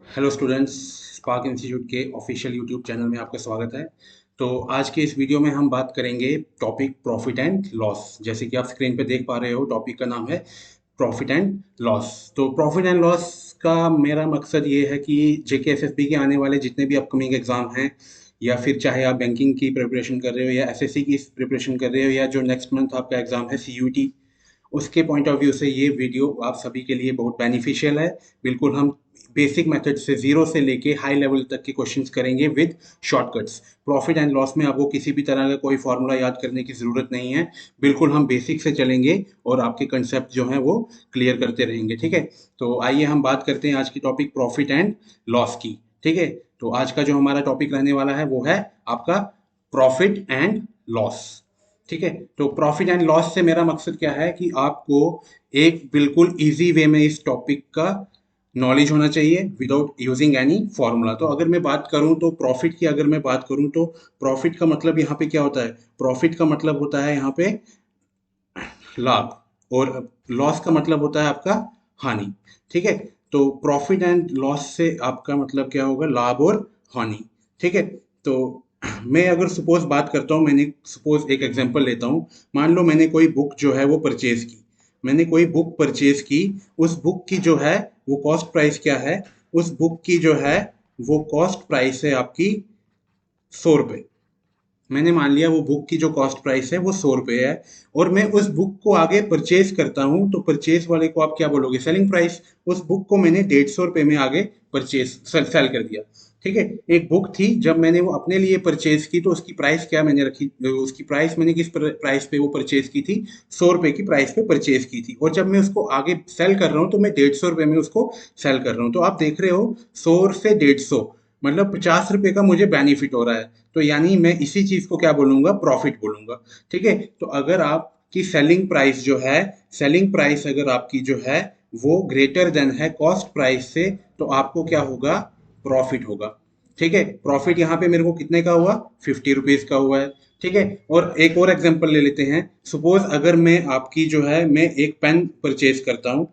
Hello students, spark institute के official YouTube channel में आपका स्वागत है। तो आज के इस वीडियो में हम बात करेंगे टॉपिक प्रॉफिट एंड लॉस। जैसे कि आप स्क्रीन पे देख पा रहे हो, टॉपिक का नाम है प्रॉफिट एंड लॉस। तो प्रॉफिट एंड लॉस का मेरा मकसद ये है कि जेके एसएसबी के आने वाले जितने भी अपकमिंग एग्जाम हैं, या फिर चाहे आप बैंकिंग की प्रिपरेशन कर रहे हो या एसएससी की प्रिपरेशन कर रहे हो, या जो नेक्स्ट मंथ आपका एग्जाम है सीयूटी, उसके पॉइंट ऑफ व्यू से ये वीडियो आप सभी के लिए बहुत बेनिफिशियल है। बिल्कुल हम बेसिक मेथड से जीरो से लेके हाई लेवल तक के क्वेश्चंस करेंगे with shortcuts. Profit and loss में आपको किसी भी तरह का कोई फॉर्मूला याद करने की ज़रूरत नहीं है। बिल्कुल हम बेसिक से चलेंगे और आपके कंसेप्ट जो हैं वो क्लियर करते रहेंगे। ठीक है, तो आइए हम बात करते हैं आज की टॉपिक प्रॉफिट एंड लॉस की। ठीक है, तो आज का जो हमारा टॉपिक रहने वाला है वो है आपका प्रॉफिट एंड लॉस। ठीक है, तो प्रॉफिट एंड लॉस से मेरा मकसद क्या है कि आपको एक बिल्कुल इजी वे में इस टॉपिक का नॉलेज होना चाहिए विदाउट यूजिंग एनी फॉर्मूला। तो अगर मैं बात करूं तो प्रॉफिट की, अगर मैं बात करूं तो प्रॉफिट का मतलब यहाँ पे क्या होता है? प्रॉफिट का मतलब होता है यहाँ पे लाभ, और लॉस का मतलब होता है आपका हानि। ठीक है, तो प्रॉफिट एंड लॉस से आपका मतलब क्या होगा? लाभ और हानि। ठीक है, तो मैं अगर सपोज बात करता हूँ, मैंने सपोज एक एग्जांपल लेता हूँ। मान लो मैंने कोई बुक जो है वो परचेज की, मैंने कोई बुक परचेज की। उस बुक की जो है वो कॉस्ट प्राइस क्या है? उस बुक की जो है वो कॉस्ट प्राइस है आपकी 100 रुपये। मैंने मान लिया वो बुक की जो कॉस्ट प्राइस है वो 100 रुपये है, और मैं उस बुक को आगे परचेज करता हूँ। तो परचेज वाले को आप क्या बोलोगे? Selling price. उस बुक को मैंने 150 रुपये में आगे परचेज सेल कर दिया। ठीक है, एक बुक थी, जब मैंने वो अपने लिए परचेज की तो उसकी प्राइस क्या मैंने रखी? उसकी प्राइस मैंने किस प्राइस पे वो परचेज की थी? 100 रुपये की प्राइस पे परचेज की थी, और जब मैं उसको आगे सेल कर रहा हूँ तो मैं 150 रुपये में उसको सेल कर रहा हूँ। तो आप देख रहे हो 100 से 150, मतलब 50 रुपये का मुझे बेनिफिट हो रहा है। तो यानी मैं इसी चीज को क्या बोलूंगा? प्रॉफिट बोलूंगा। ठीक है, तो अगर आपकी सेलिंग प्राइस जो है, सेलिंग प्राइस अगर आपकी जो है वो ग्रेटर देन है कॉस्ट प्राइस से, तो आपको क्या होगा? प्रॉफिट होगा। ठीक है, प्रॉफिट यहाँ पे मेरे को कितने का हुआ? 50 रुपीज का हुआ है। ठीक है, और एक और एग्जांपल ले लेते हैं। सपोज अगर मैं आपकी जो है, मैं एक पेन परचेज करता हूँ।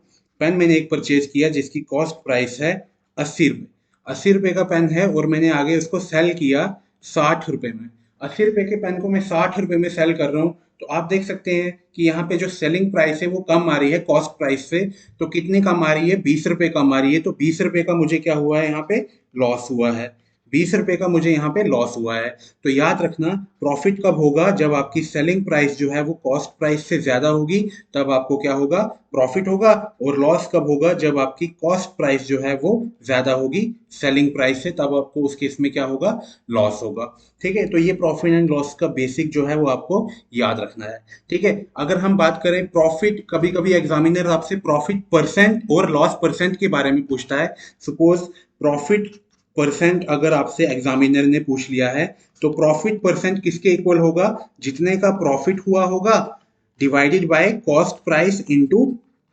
पेन मैंने एक परचेज किया जिसकी कॉस्ट प्राइस है 80 रुपये। 80 रुपये का पेन है, और मैंने आगे उसको सेल किया 60 रुपये में। 80 रुपये के पेन को मैं 60 रुपये में सेल कर रहा हूँ। तो आप देख सकते हैं कि यहाँ पे जो सेलिंग प्राइस है वो कम आ रही है कॉस्ट प्राइस से। तो कितनी कम आ रही है? 20 रुपये कम आ रही है। तो 20 रुपये का मुझे क्या हुआ है? यहाँ पे लॉस हुआ है। 20 रुपये का मुझे यहाँ पे लॉस हुआ है। तो याद रखना, प्रॉफिट कब होगा? जब आपकी सेलिंग प्राइस जो है वो कॉस्ट प्राइस से ज्यादा होगी, तब आपको क्या होगा? प्रॉफिट होगा। और लॉस कब होगा? जब आपकी कॉस्ट प्राइस जो है वो ज्यादा होगी सेलिंग प्राइस से, तब आपको उस केस में क्या होगा? लॉस होगा। ठीक है, तो ये प्रॉफिट एंड लॉस का बेसिक जो है वो आपको याद रखना है। ठीक है, अगर हम बात करें प्रॉफिट, कभी कभी एग्जामिनर आपसे प्रॉफिट परसेंट और लॉस परसेंट के बारे में पूछता है। सपोज प्रॉफिट परसेंट अगर आपसे एग्जामिनर ने पूछ लिया है, तो प्रॉफिट परसेंट किसके इक्वल होगा? जितने का प्रॉफिट हुआ होगा divided by cost price into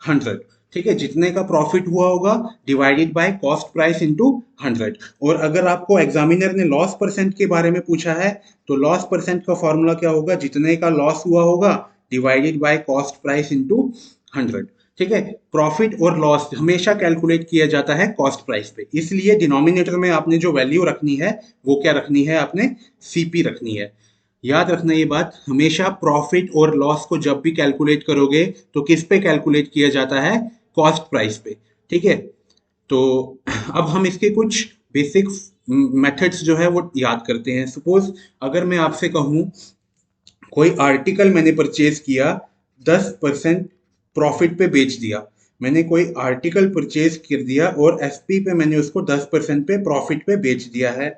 100। ठीक है, जितने का प्रॉफिट हुआ होगा divided by cost price into 100। और अगर आपको एग्जामिनर ने लॉस परसेंट के बारे में पूछा है, तो लॉस परसेंट का फॉर्मूला क्या होगा? जितने का लॉस हुआ होगा divided by cost price into 100। ठीक है, प्रॉफिट और लॉस हमेशा कैलकुलेट किया जाता है कॉस्ट प्राइस पे, इसलिए डिनोमिनेटर में आपने जो वैल्यू रखनी है वो क्या रखनी है? आपने सीपी रखनी है। याद रखना ये बात, हमेशा प्रॉफिट और लॉस को जब भी कैलकुलेट करोगे तो किस पे कैलकुलेट किया जाता है? कॉस्ट प्राइस पे। ठीक है, तो अब हम इसके कुछ बेसिक मेथड्स जो है वो याद करते हैं। सपोज अगर मैं आपसे कहूँ, कोई आर्टिकल मैंने परचेज किया, 10% प्रॉफिट पे बेच दिया। मैंने कोई आर्टिकल परचेज कर दिया और एसपी पे मैंने उसको 10% पे प्रॉफिट पे बेच दिया है।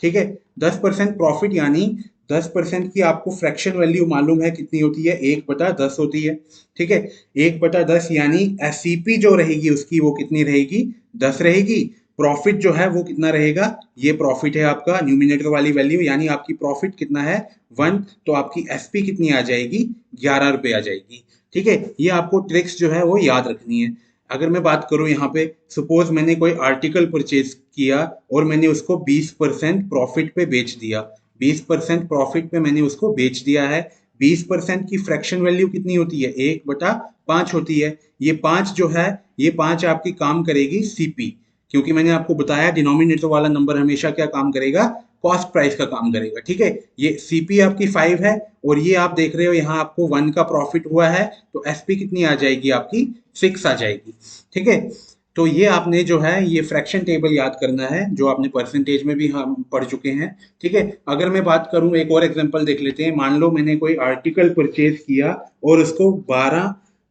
ठीक है, 10% प्रॉफिट यानी 10% की आपको फ्रैक्शन वैल्यू मालूम है कितनी होती है? 1/10 होती है। ठीक है, 1/10 यानी एससीपी जो रहेगी उसकी वो कितनी रहेगी? 10 रहेगी। प्रॉफिट जो है वो कितना रहेगा? ये प्रॉफिट है आपका न्यूमिनेटर वाली वैल्यू, यानी आपकी प्रॉफिट कितना है? 1। तो आपकी एसपी कितनी आ जाएगी? 11 रुपये आ जाएगी। ठीक है, ये आपको ट्रिक्स जो है वो याद रखनी है। अगर मैं बात करूं यहाँ पे, सपोज मैंने कोई आर्टिकल परचेज किया और मैंने उसको 20% प्रॉफिट पे बेच दिया। 20% प्रॉफिट पे मैंने उसको बेच दिया है। 20% की फ्रैक्शन वैल्यू कितनी होती है? 1/5 होती है। ये 5 जो है, ये 5 आपकी काम करेगी सीपी। क्योंकि मैंने आपको बताया डिनोमिनेटर वाला नंबर हमेशा क्या काम करेगा, कॉस्ट प्राइस का काम करेगा। ठीक है, ये सीपी आपकी 5 है और ये आप देख रहे हो यहाँ आपको 1 का प्रॉफिट हुआ है, तो एसपी कितनी आ जाएगी आपकी 6 आ जाएगी। ठीक है, तो ये आपने जो है ये फ्रैक्शन टेबल याद करना है, जो आपने परसेंटेज में भी हम पढ़ चुके हैं। ठीक है, अगर मैं बात करूं, एक और एग्जांपल देख लेते हैं। मान लो मैंने कोई आर्टिकल परचेज किया और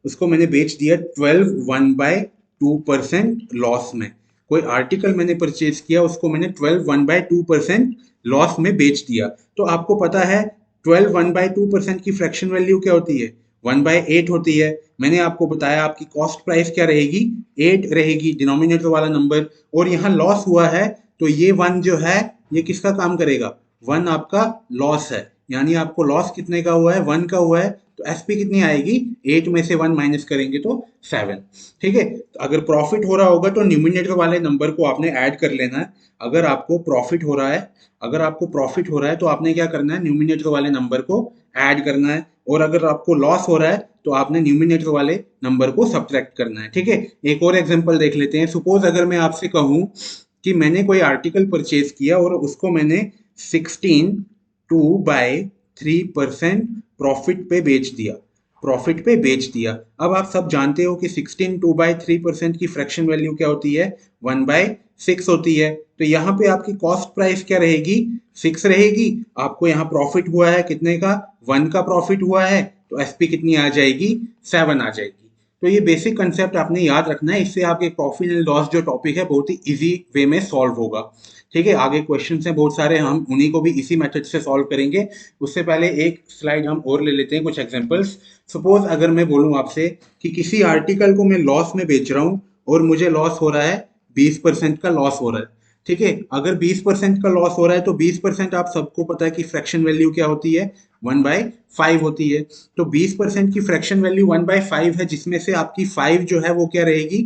उसको मैंने बेच दिया 12 लॉस में। कोई आर्टिकल मैंने परचेज किया, उसको मैंने 12 लॉस में बेच दिया। तो आपको पता है 12 की फ्रैक्शन वैल्यू क्या होती है, 1/8 होती है। मैंने आपको बताया आपकी कॉस्ट प्राइस क्या रहेगी, 8 रहेगी, डिनोमिनेटर वाला नंबर। और यहाँ लॉस हुआ है, तो ये 1 जो है ये किसका काम करेगा, 1 आपका लॉस है, यानी आपको लॉस कितने का हुआ है, 1 का हुआ है। तो एसपी कितनी आएगी, 8 में से 1 माइनस करेंगे तो 7। ठीक है, तो अगर प्रॉफिट हो रहा होगा तो न्यूमिनेटर वाले नंबर को आपने ऐड कर लेना है। अगर आपको प्रॉफिट हो रहा है, तो आपने क्या करना है, न्यूमिनेटर वाले नंबर को ऐड करना है। और अगर आपको लॉस हो रहा है तो आपने न्यूमिनेटर वाले नंबर को सब्ट्रैक्ट करना है। ठीक है, एक और एग्जांपल देख लेते हैं। सपोज अगर मैं आपसे कहूं कि मैंने कोई आर्टिकल परचेज किया और उसको मैंने 16/3% प्रॉफिट पे बेच दिया। अब आप सब जानते हो कि 16/3% की फ्रैक्शन वैल्यू क्या होती है, 1/6 होती है। तो यहाँ पे आपकी कॉस्ट प्राइस क्या रहेगी, 6 रहेगी। आपको यहाँ प्रॉफिट हुआ है कितने का, 1 का प्रॉफिट हुआ है, तो एसपी कितनी आ जाएगी, 7 आ जाएगी। तो ये बेसिक कंसेप्ट आपने याद रखना है, इससे आपके प्रॉफिट एंड लॉस जो टॉपिक है बहुत ही इजी वे में सॉल्व होगा। ठीक है, आगे क्वेश्चंस हैं बहुत सारे, हम उन्हीं को भी इसी मेथड से सॉल्व करेंगे। उससे पहले एक स्लाइड हम और ले लेते हैं, कुछ एग्जांपल्स। सपोज अगर मैं बोलूं आपसे कि किसी आर्टिकल को मैं लॉस में बेच रहा हूं और मुझे लॉस हो रहा है 20% का लॉस हो रहा है। ठीक है, अगर 20% का लॉस हो रहा है तो 20% आप सबको पता है कि फ्रैक्शन वैल्यू क्या होती है, 1/5 होती है। तो 20% की फ्रैक्शन वैल्यू 1/5 है, जिसमें से आपकी 5 जो है वो क्या रहेगी,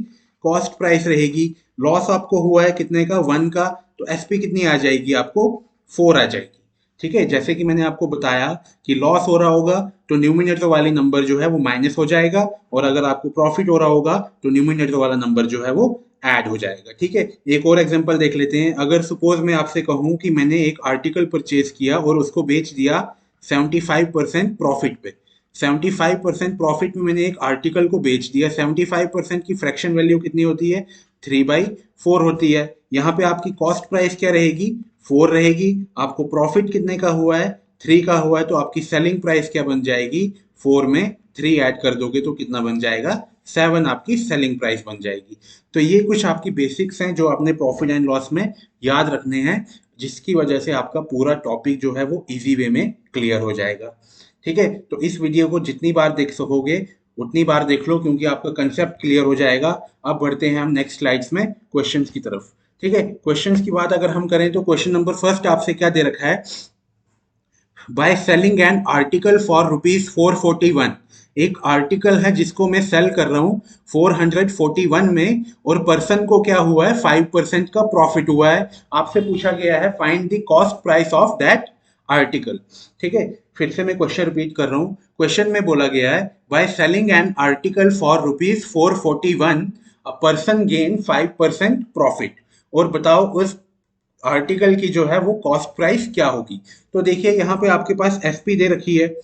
कॉस्ट प्राइस रहेगी। लॉस आपको हुआ है कितने का, 1 का, तो एसपी कितनी आ जाएगी आपको, 4 आ जाएगी। ठीक है, जैसे कि मैंने आपको बताया कि लॉस हो रहा होगा तो न्यूमिनेटर वाले नंबर जो है वो माइनस हो जाएगा, और अगर आपको प्रॉफिट हो रहा होगा तो न्यूमिनेटर वाला नंबर जो है वो ऐड हो जाएगा। ठीक है, एक और एग्जांपल देख लेते हैं। अगर सपोज मैं आपसे कहूं कि मैंने एक आर्टिकल परचेज किया और उसको बेच दिया 75% प्रॉफिट पे। 75% प्रॉफिट में मैंने एक आर्टिकल को बेच दिया। 75% की फ्रैक्शन वैल्यू कितनी होती है, 3/4 होती है। यहाँ पे आपकी कॉस्ट प्राइस क्या रहेगी, 4 रहेगी। आपको प्रॉफिट कितने का हुआ है, 3 का हुआ है, तो आपकी सेलिंग प्राइस क्या बन जाएगी, 4 में 3 ऐड कर दोगे तो कितना बन जाएगा, 7 आपकी सेलिंग प्राइस बन जाएगी। तो ये कुछ आपकी बेसिक्स हैं जो आपने प्रॉफिट एंड लॉस में याद रखने हैं, जिसकी वजह से आपका पूरा टॉपिक जो है वो इजी वे में क्लियर हो जाएगा। ठीक है, तो इस वीडियो को जितनी बार देख सकोगे उतनी बार देख लो, क्योंकि आपका कंसेप्ट क्लियर हो जाएगा। अब बढ़ते हैं हम नेक्स्ट स्लाइड्स में क्वेश्चंस की तरफ। ठीक है, क्वेश्चंस की बात अगर हम करें तो क्वेश्चन नंबर फर्स्ट आपसे क्या दे रखा है, by selling an article for ₹441। एक आर्टिकल है जिसको मैं सेल कर रहा हूं 441 में, और पर्सन को क्या हुआ है, 5% का प्रॉफिट हुआ है। आपसे पूछा गया है find the cost price of that article. ठीक है, फिर से मैं क्वेश्चन रिपीट कर रहा हूं। क्वेश्चन में बोला गया है by selling an article for ₹441 a person gain 5% profit, और बताओ उस आर्टिकल की जो है वो कॉस्ट प्राइस क्या होगी। तो देखिए यहाँ पे आपके पास एसपी दे रखी है,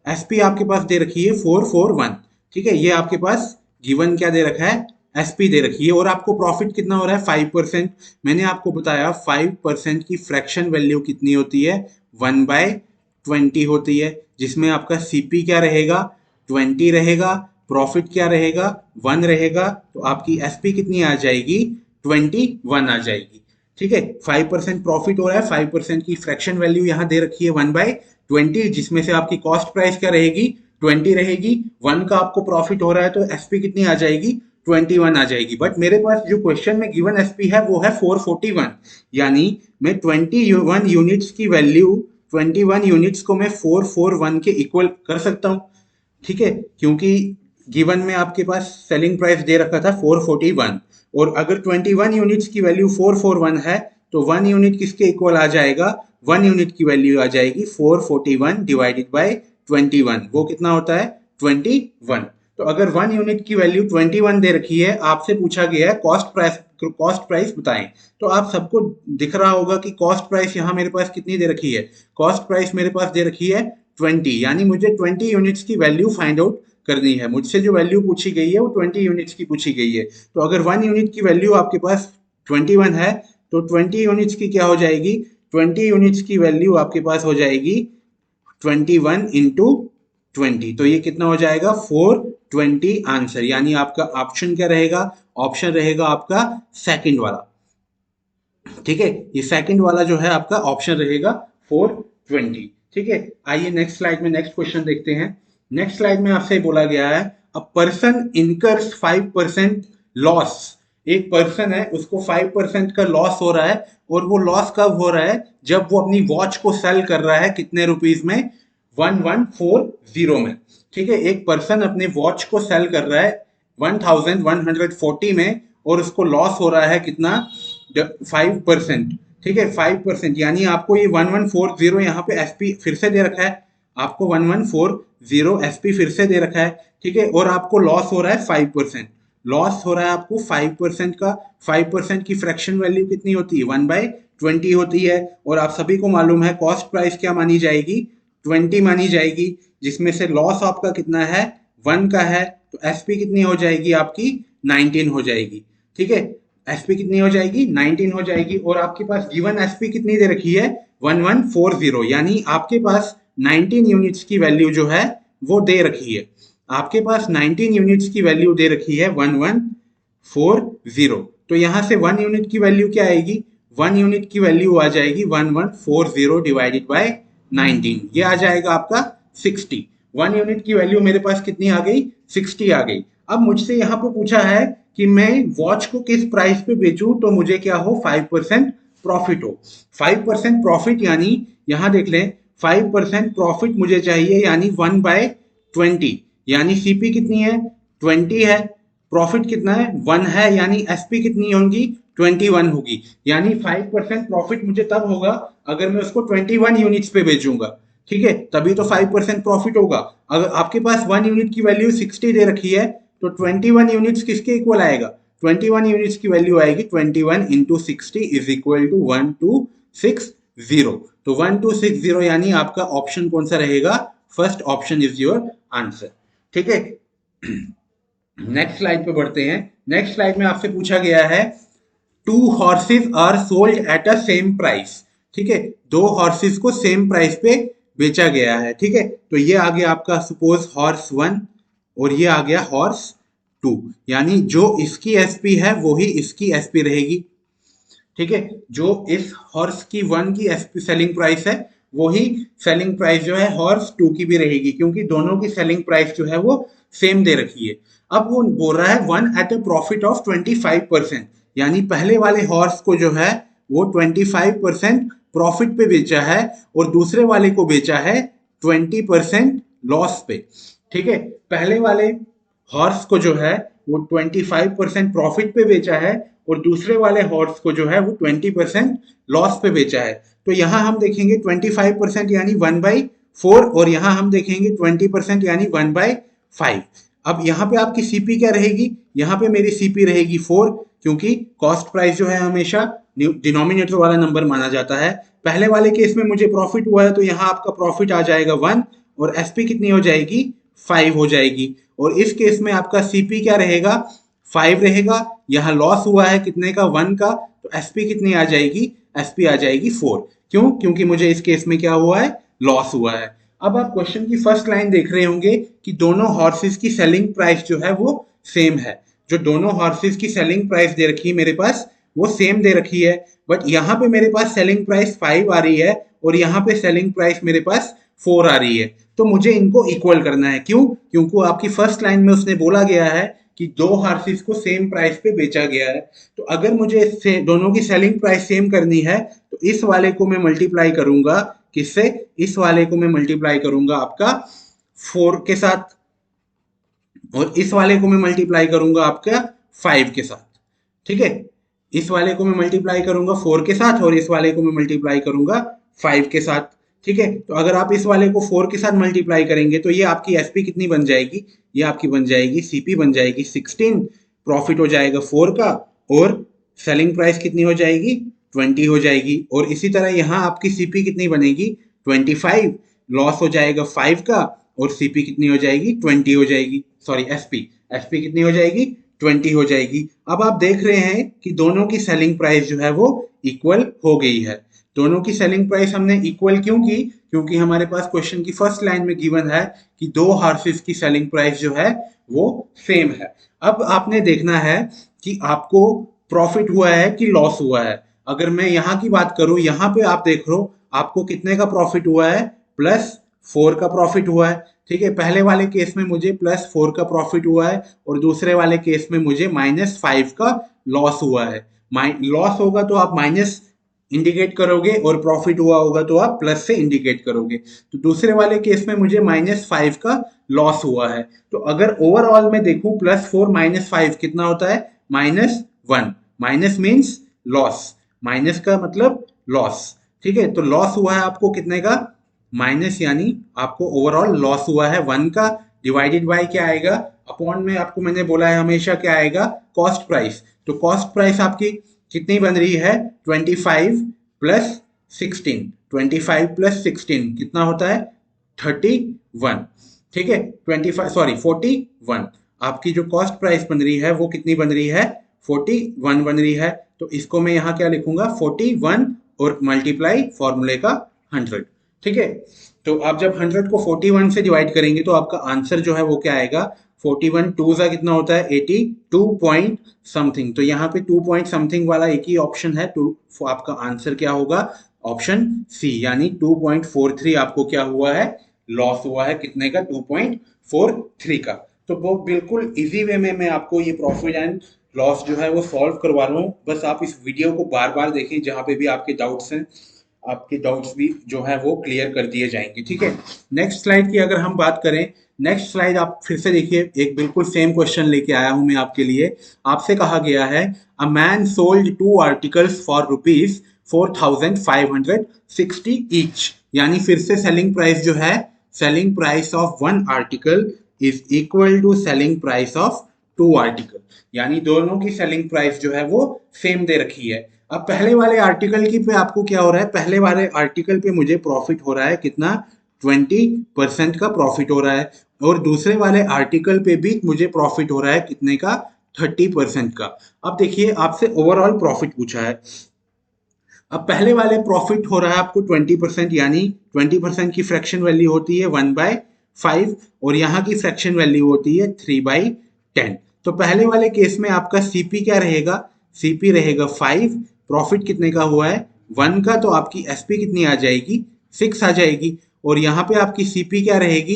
एसपी आपके पास दे रखी है 441। ठीक है, ये आपके पास गिवन क्या दे रखा है, एसपी दे रखी है, और आपको प्रॉफिट कितना हो रहा है, 5%। मैंने आपको बताया 5% की फ्रैक्शन वैल्यू कितनी होती है, 1/20 होती है, जिसमें आपका सीपी क्या रहेगा, 20 रहेगा, प्रॉफिट क्या रहेगा, 1 रहेगा, तो आपकी एसपी कितनी आ जाएगी, 21 आ जाएगी। ठीक है, 5% प्रॉफिट हो रहा है, 5% की फ्रैक्शन वैल्यू यहाँ दे रखी है 1/20, जिसमें से आपकी कॉस्ट प्राइस क्या रहेगी, 20 रहेगी। 1 का आपको प्रॉफिट हो रहा है तो एसपी कितनी आ जाएगी, 21 आ जाएगी। बट मेरे पास जो क्वेश्चन में गिवन एसपी है वो है 441, यानी मैं 21 यूनिट्स की वैल्यू, 21 यूनिट्स को मैं 441 के इक्वल कर सकता हूँ। ठीक है, क्योंकि गिवन में आपके पास सेलिंग प्राइस दे रखा था 441, और अगर 21 यूनिट्स की वैल्यू 441 है तो 1 यूनिट किसके इक्वल आ जाएगा, 1 यूनिट की वैल्यू आ जाएगी 441 डिवाइडेड बाय 21, वो कितना होता है, 21। तो अगर 1 यूनिट की वैल्यू 21 दे रखी है, आपसे पूछा गया है कॉस्ट प्राइस बताएं, तो आप सबको दिख रहा होगा कि कॉस्ट प्राइस यहाँ मेरे पास कितनी दे रखी है। कॉस्ट प्राइस मेरे पास दे रखी है 20, यानी मुझे 20 यूनिट्स की वैल्यू फाइंड आउट करनी है। मुझसे जो वैल्यू पूछी गई है वो 20 यूनिट्स की पूछी गई है। तो अगर 1 यूनिट की वैल्यू आपके पास 21 है, तो 20 यूनिट्स की क्या हो जाएगी, 20 यूनिट्स की वैल्यू आपके पास हो जाएगी 21 इंटू 20, तो ये कितना हो जाएगा 420 आंसर। यानी आपका ऑप्शन क्या रहेगा, ऑप्शन रहेगा आपका सेकंड वाला। ठीक है, ये सेकंड वाला जो है आपका ऑप्शन रहेगा 420। ठीक है, आइए नेक्स्ट स्लाइड में नेक्स्ट क्वेश्चन देखते हैं। नेक्स्ट स्लाइड में आपसे बोला गया है अ पर्सन इनकर्स 5% लॉस। एक पर्सन है, उसको 5% का लॉस हो रहा है, और वो लॉस कब हो रहा है, जब वो अपनी वॉच को सेल कर रहा है कितने रुपीज में, 1140 में। ठीक है, एक पर्सन अपने वॉच को सेल कर रहा है 1140 में, और उसको लॉस हो रहा है कितना, 5%। ठीक है, 5%, यानी आपको ये 1140 यहाँ पे एसपी फिर से दे रखा है, आपको 1140 एसपी फिर से दे रखा है। ठीक है, और आपको लॉस हो रहा है 5%। लॉस हो रहा है आपको 5% का। 5% की फ्रैक्शन वैल्यू कितनी होती है, 1/20 होती है। और आप सभी को मालूम है कॉस्ट प्राइस क्या मानी जाएगी, 20 मानी जाएगी, जिसमें से लॉस आपका कितना है, 1 का है, तो एसपी कितनी हो जाएगी आपकी, 19 हो जाएगी। ठीक है, एसपी कितनी हो जाएगी, 19 हो जाएगी। और आपके पास गिवन एसपी कितनी दे रखी है, 1140, यानी आपके पास 19 यूनिट्स की वैल्यू जो है वो दे रखी है। आपके पास 19 यूनिट्स की वैल्यू दे रखी है 1140। तो यहां से 1 यूनिट की वैल्यू क्या आएगी, 1 यूनिट की वैल्यू आ जाएगी 1140 डिवाइडेड बाय 19, ये आ जाएगा आपका 60। 1 यूनिट की वैल्यू मेरे पास कितनी आ गई, 60 आ गई। अब मुझसे यहाँ पे पूछा है कि मैं वॉच को किस प्राइस पे बेचूं तो मुझे क्या हो, 5% प्रॉफिट हो। 5% प्रॉफिट यानी यहां देख लें, 5% प्रॉफिट मुझे चाहिए, यानी 1/20, यानी सीपी कितनी है, 20 है, प्रॉफिट कितना है, 1 है, यानी एसपी कितनी होगी, 21 होगी। यानी 5% प्रॉफिट मुझे तब होगा अगर मैं उसको 21 यूनिट्स पे बेचूंगा। ठीक है, तभी तो 5% प्रॉफिट होगा। अगर आपके पास 1 यूनिट की वैल्यू 60 दे रखी है, तो 21 यूनिट्स किसके इक्वल आएगा, 21 यूनिट्स की वैल्यू आएगी 21 इंटू 60 इज इक्वल टू 1260। तो 1260, यानी आपका ऑप्शन कौन सा रहेगा, first option is your answer. ठीक है, नेक्स्ट स्लाइड पे बढ़ते हैं। नेक्स्ट स्लाइड में आपसे पूछा गया है 2 horses are sold at a same price. ठीक है, 2 हॉर्सेस को सेम प्राइस पे बेचा गया है। ठीक है, तो ये आ गया आपका सपोज हॉर्स 1, और ये आ गया हॉर्स 2, यानी जो इसकी एसपी है वो ही इसकी एसपी रहेगी। ठीक है, जो इस हॉर्स की 1 की एसपी सेलिंग प्राइस है वो ही सेलिंग प्राइस जो है हॉर्स 2 की भी रहेगी, क्योंकि दोनों की सेलिंग प्राइस जो है वो सेम दे रखी है। अब वो बोल रहा है 1 एट अ प्रॉफिट ऑफ 25%, यानी पहले वाले हॉर्स को जो है वो 25% प्रॉफिट पे बेचा है, और दूसरे वाले को बेचा है 20% लॉस पे। ठीक है, पहले वाले हॉर्स को जो है वो 25% प्रॉफिट पे बेचा है, और दूसरे वाले हॉर्स को जो है वो 20% लॉस पे बेचा है। तो यहां हम देखेंगे 25% यानी 1/4, और यहां हम देखेंगे 20% यानी 1/5। अब यहाँ पे आपकी सीपी क्या रहेगी, यहाँ पे मेरी सीपी रहेगी 4, क्योंकि कॉस्ट प्राइस जो है हमेशा डिनोमिनेटर वाला नंबर माना जाता है। पहले वाले केस में मुझे प्रॉफिट हुआ है, तो यहाँ आपका प्रॉफिट आ जाएगा 1, और एसपी कितनी हो जाएगी, 5 हो जाएगी। और इस केस में आपका सीपी क्या रहेगा, 5 रहेगा। यहाँ लॉस हुआ है कितने का, 1 का, तो एसपी कितनी आ जाएगी, एसपी आ जाएगी 4। क्यों, क्योंकि मुझे इस केस में क्या हुआ है, लॉस हुआ है। अब आप क्वेश्चन की फर्स्ट लाइन देख रहे होंगे कि दोनों हॉर्सेस की सेलिंग प्राइस जो है वो सेम है। जो दोनों हॉर्सेस की सेलिंग प्राइस दे रखी है मेरे पास वो सेम दे रखी है, बट यहाँ पे मेरे पास सेलिंग प्राइस 5 आ रही है, और यहाँ पे सेलिंग प्राइस मेरे पास 4 आ रही है। तो मुझे इनको इक्वल करना है। क्यों, क्योंकि आपकी फर्स्ट लाइन में उसने बोला गया है कि 2 हॉर्सेस को सेम प्राइस पे बेचा गया है। तो अगर मुझे दोनों की सेलिंग प्राइस सेम करनी है, तो इस वाले को मैं मल्टीप्लाई करूंगा किससे, इस वाले को मैं मल्टीप्लाई करूंगा आपका 4 के साथ, और इस वाले को मैं मल्टीप्लाई करूंगा आपका 5 के साथ। ठीक है, इस वाले को मैं मल्टीप्लाई करूंगा 4 के साथ, और इस वाले को मैं मल्टीप्लाई करूंगा 5 के साथ। ठीक है। तो अगर आप इस वाले को 4 के साथ मल्टीप्लाई करेंगे तो ये आपकी एसपी कितनी बन जाएगी, ये आपकी बन जाएगी सीपी बन जाएगी 16, प्रॉफिट हो जाएगा 4 का, और सेलिंग प्राइस कितनी हो जाएगी 20 हो जाएगी। और इसी तरह यहाँ आपकी सीपी कितनी बनेगी 25, लॉस हो जाएगा 5 का, और सीपी कितनी हो जाएगी 20 हो जाएगी, सॉरी एसपी, एसपी कितनी हो जाएगी 20 हो जाएगी। अब आप देख रहे हैं कि दोनों की सेलिंग प्राइस जो है वो इक्वल हो गई है। दोनों की सेलिंग प्राइस हमने इक्वल क्यों की, क्योंकि हमारे पास क्वेश्चन की फर्स्ट लाइन में गिवन है कि दो हॉर्सेस की सेलिंग प्राइस जो है वो सेम है। अब आपने देखना है कि आपको प्रॉफिट हुआ है कि लॉस हुआ है। अगर मैं यहाँ की बात करूं, यहाँ पे आप देख लो आपको कितने का प्रॉफिट हुआ है, +4 का प्रॉफिट हुआ है। ठीक है, पहले वाले केस में मुझे +4 का प्रॉफिट हुआ है और दूसरे वाले केस में मुझे -5 का लॉस हुआ है। लॉस होगा तो आप माइनस इंडिकेट करोगे और प्रॉफिट हुआ होगा तो आप प्लस से इंडिकेट करोगे। तो दूसरे वाले केस में मुझे -5 का लॉस हुआ है। तो अगर ओवरऑल में देखूं +4 -5 कितना होता है -1, माइनस मीन्स लॉस, माइनस का मतलब लॉस। ठीक है, तो लॉस हुआ है आपको कितने का माइनस, यानी आपको ओवरऑल लॉस हुआ है 1 का, डिवाइडेड बाय क्या आएगा अपॉन में, आपको मैंने बोला है हमेशा क्या आएगा कॉस्ट प्राइस। तो कॉस्ट प्राइस आपकी कितनी बन रही है 25 + 16, 25 + 16 कितना होता है 31। ठीक है, 25 सॉरी 41, आपकी जो कॉस्ट प्राइस बन रही है वो कितनी बन रही है 41 बन रही है। तो इसको मैं यहाँ क्या लिखूंगा 41 और मल्टीप्लाई फॉर्मूले का 100। ठीक है, तो आप जब 100 को 41 से डिवाइड करेंगे तो आपका आंसर जो है वो क्या आएगा 41 2 का कितना होता है 82 पॉइंट समथिंग। तो यहाँ पे 2 पॉइंट समथिंग वाला एक ही ऑप्शन है, तो आपका आंसर क्या होगा ऑप्शन सी, यानी 2.43 आपको क्या हुआ है लॉस हुआ है कितने का 2.43 का। तो वो बिल्कुल इजी वे में मैं आपको ये प्रॉफिट एंड लॉस जो है वो सॉल्व करवा रहा हूँ। बस आप इस वीडियो को बार बार देखें, जहाँ पे भी आपके डाउट्स हैं आपके डाउट्स भी जो है वो क्लियर कर दिए जाएंगे। ठीक है, नेक्स्ट स्लाइड की अगर हम बात करें, नेक्स्ट स्लाइड आप फिर से देखिए, एक बिल्कुल सेम क्वेश्चन लेके आया हूं मैं आपके लिए। आपसे कहा गया है a man sold 2 articles for ₹4,560 each, यानी फिर से सेलिंग प्राइस जो है, selling price of 1 article is equal to selling price of 2 article, यानी दोनों की सेलिंग प्राइस जो है वो सेम दे रखी है। अब पहले वाले आर्टिकल की पे आपको क्या हो रहा है, पहले वाले आर्टिकल पे मुझे प्रॉफिट हो रहा है कितना 20% का प्रॉफिट हो रहा है, और दूसरे वाले आर्टिकल पे भी मुझे प्रॉफिट हो रहा है कितने का 30% का। अब देखिए आपसे ओवरऑल प्रॉफिट पूछा है। अब पहले वाले प्रॉफिट हो रहा है आपको 20%, यानी 20% की फ्रैक्शन वैल्यू होती है 1/5 और यहाँ की फ्रैक्शन वैल्यू होती है 3/10। तो पहले वाले केस में आपका सीपी क्या रहेगा, सीपी रहेगा 5, प्रॉफिट कितने का हुआ है 1 का, तो आपकी एसपी कितनी आ जाएगी 6 आ जाएगी। और यहाँ पे आपकी सीपी क्या रहेगी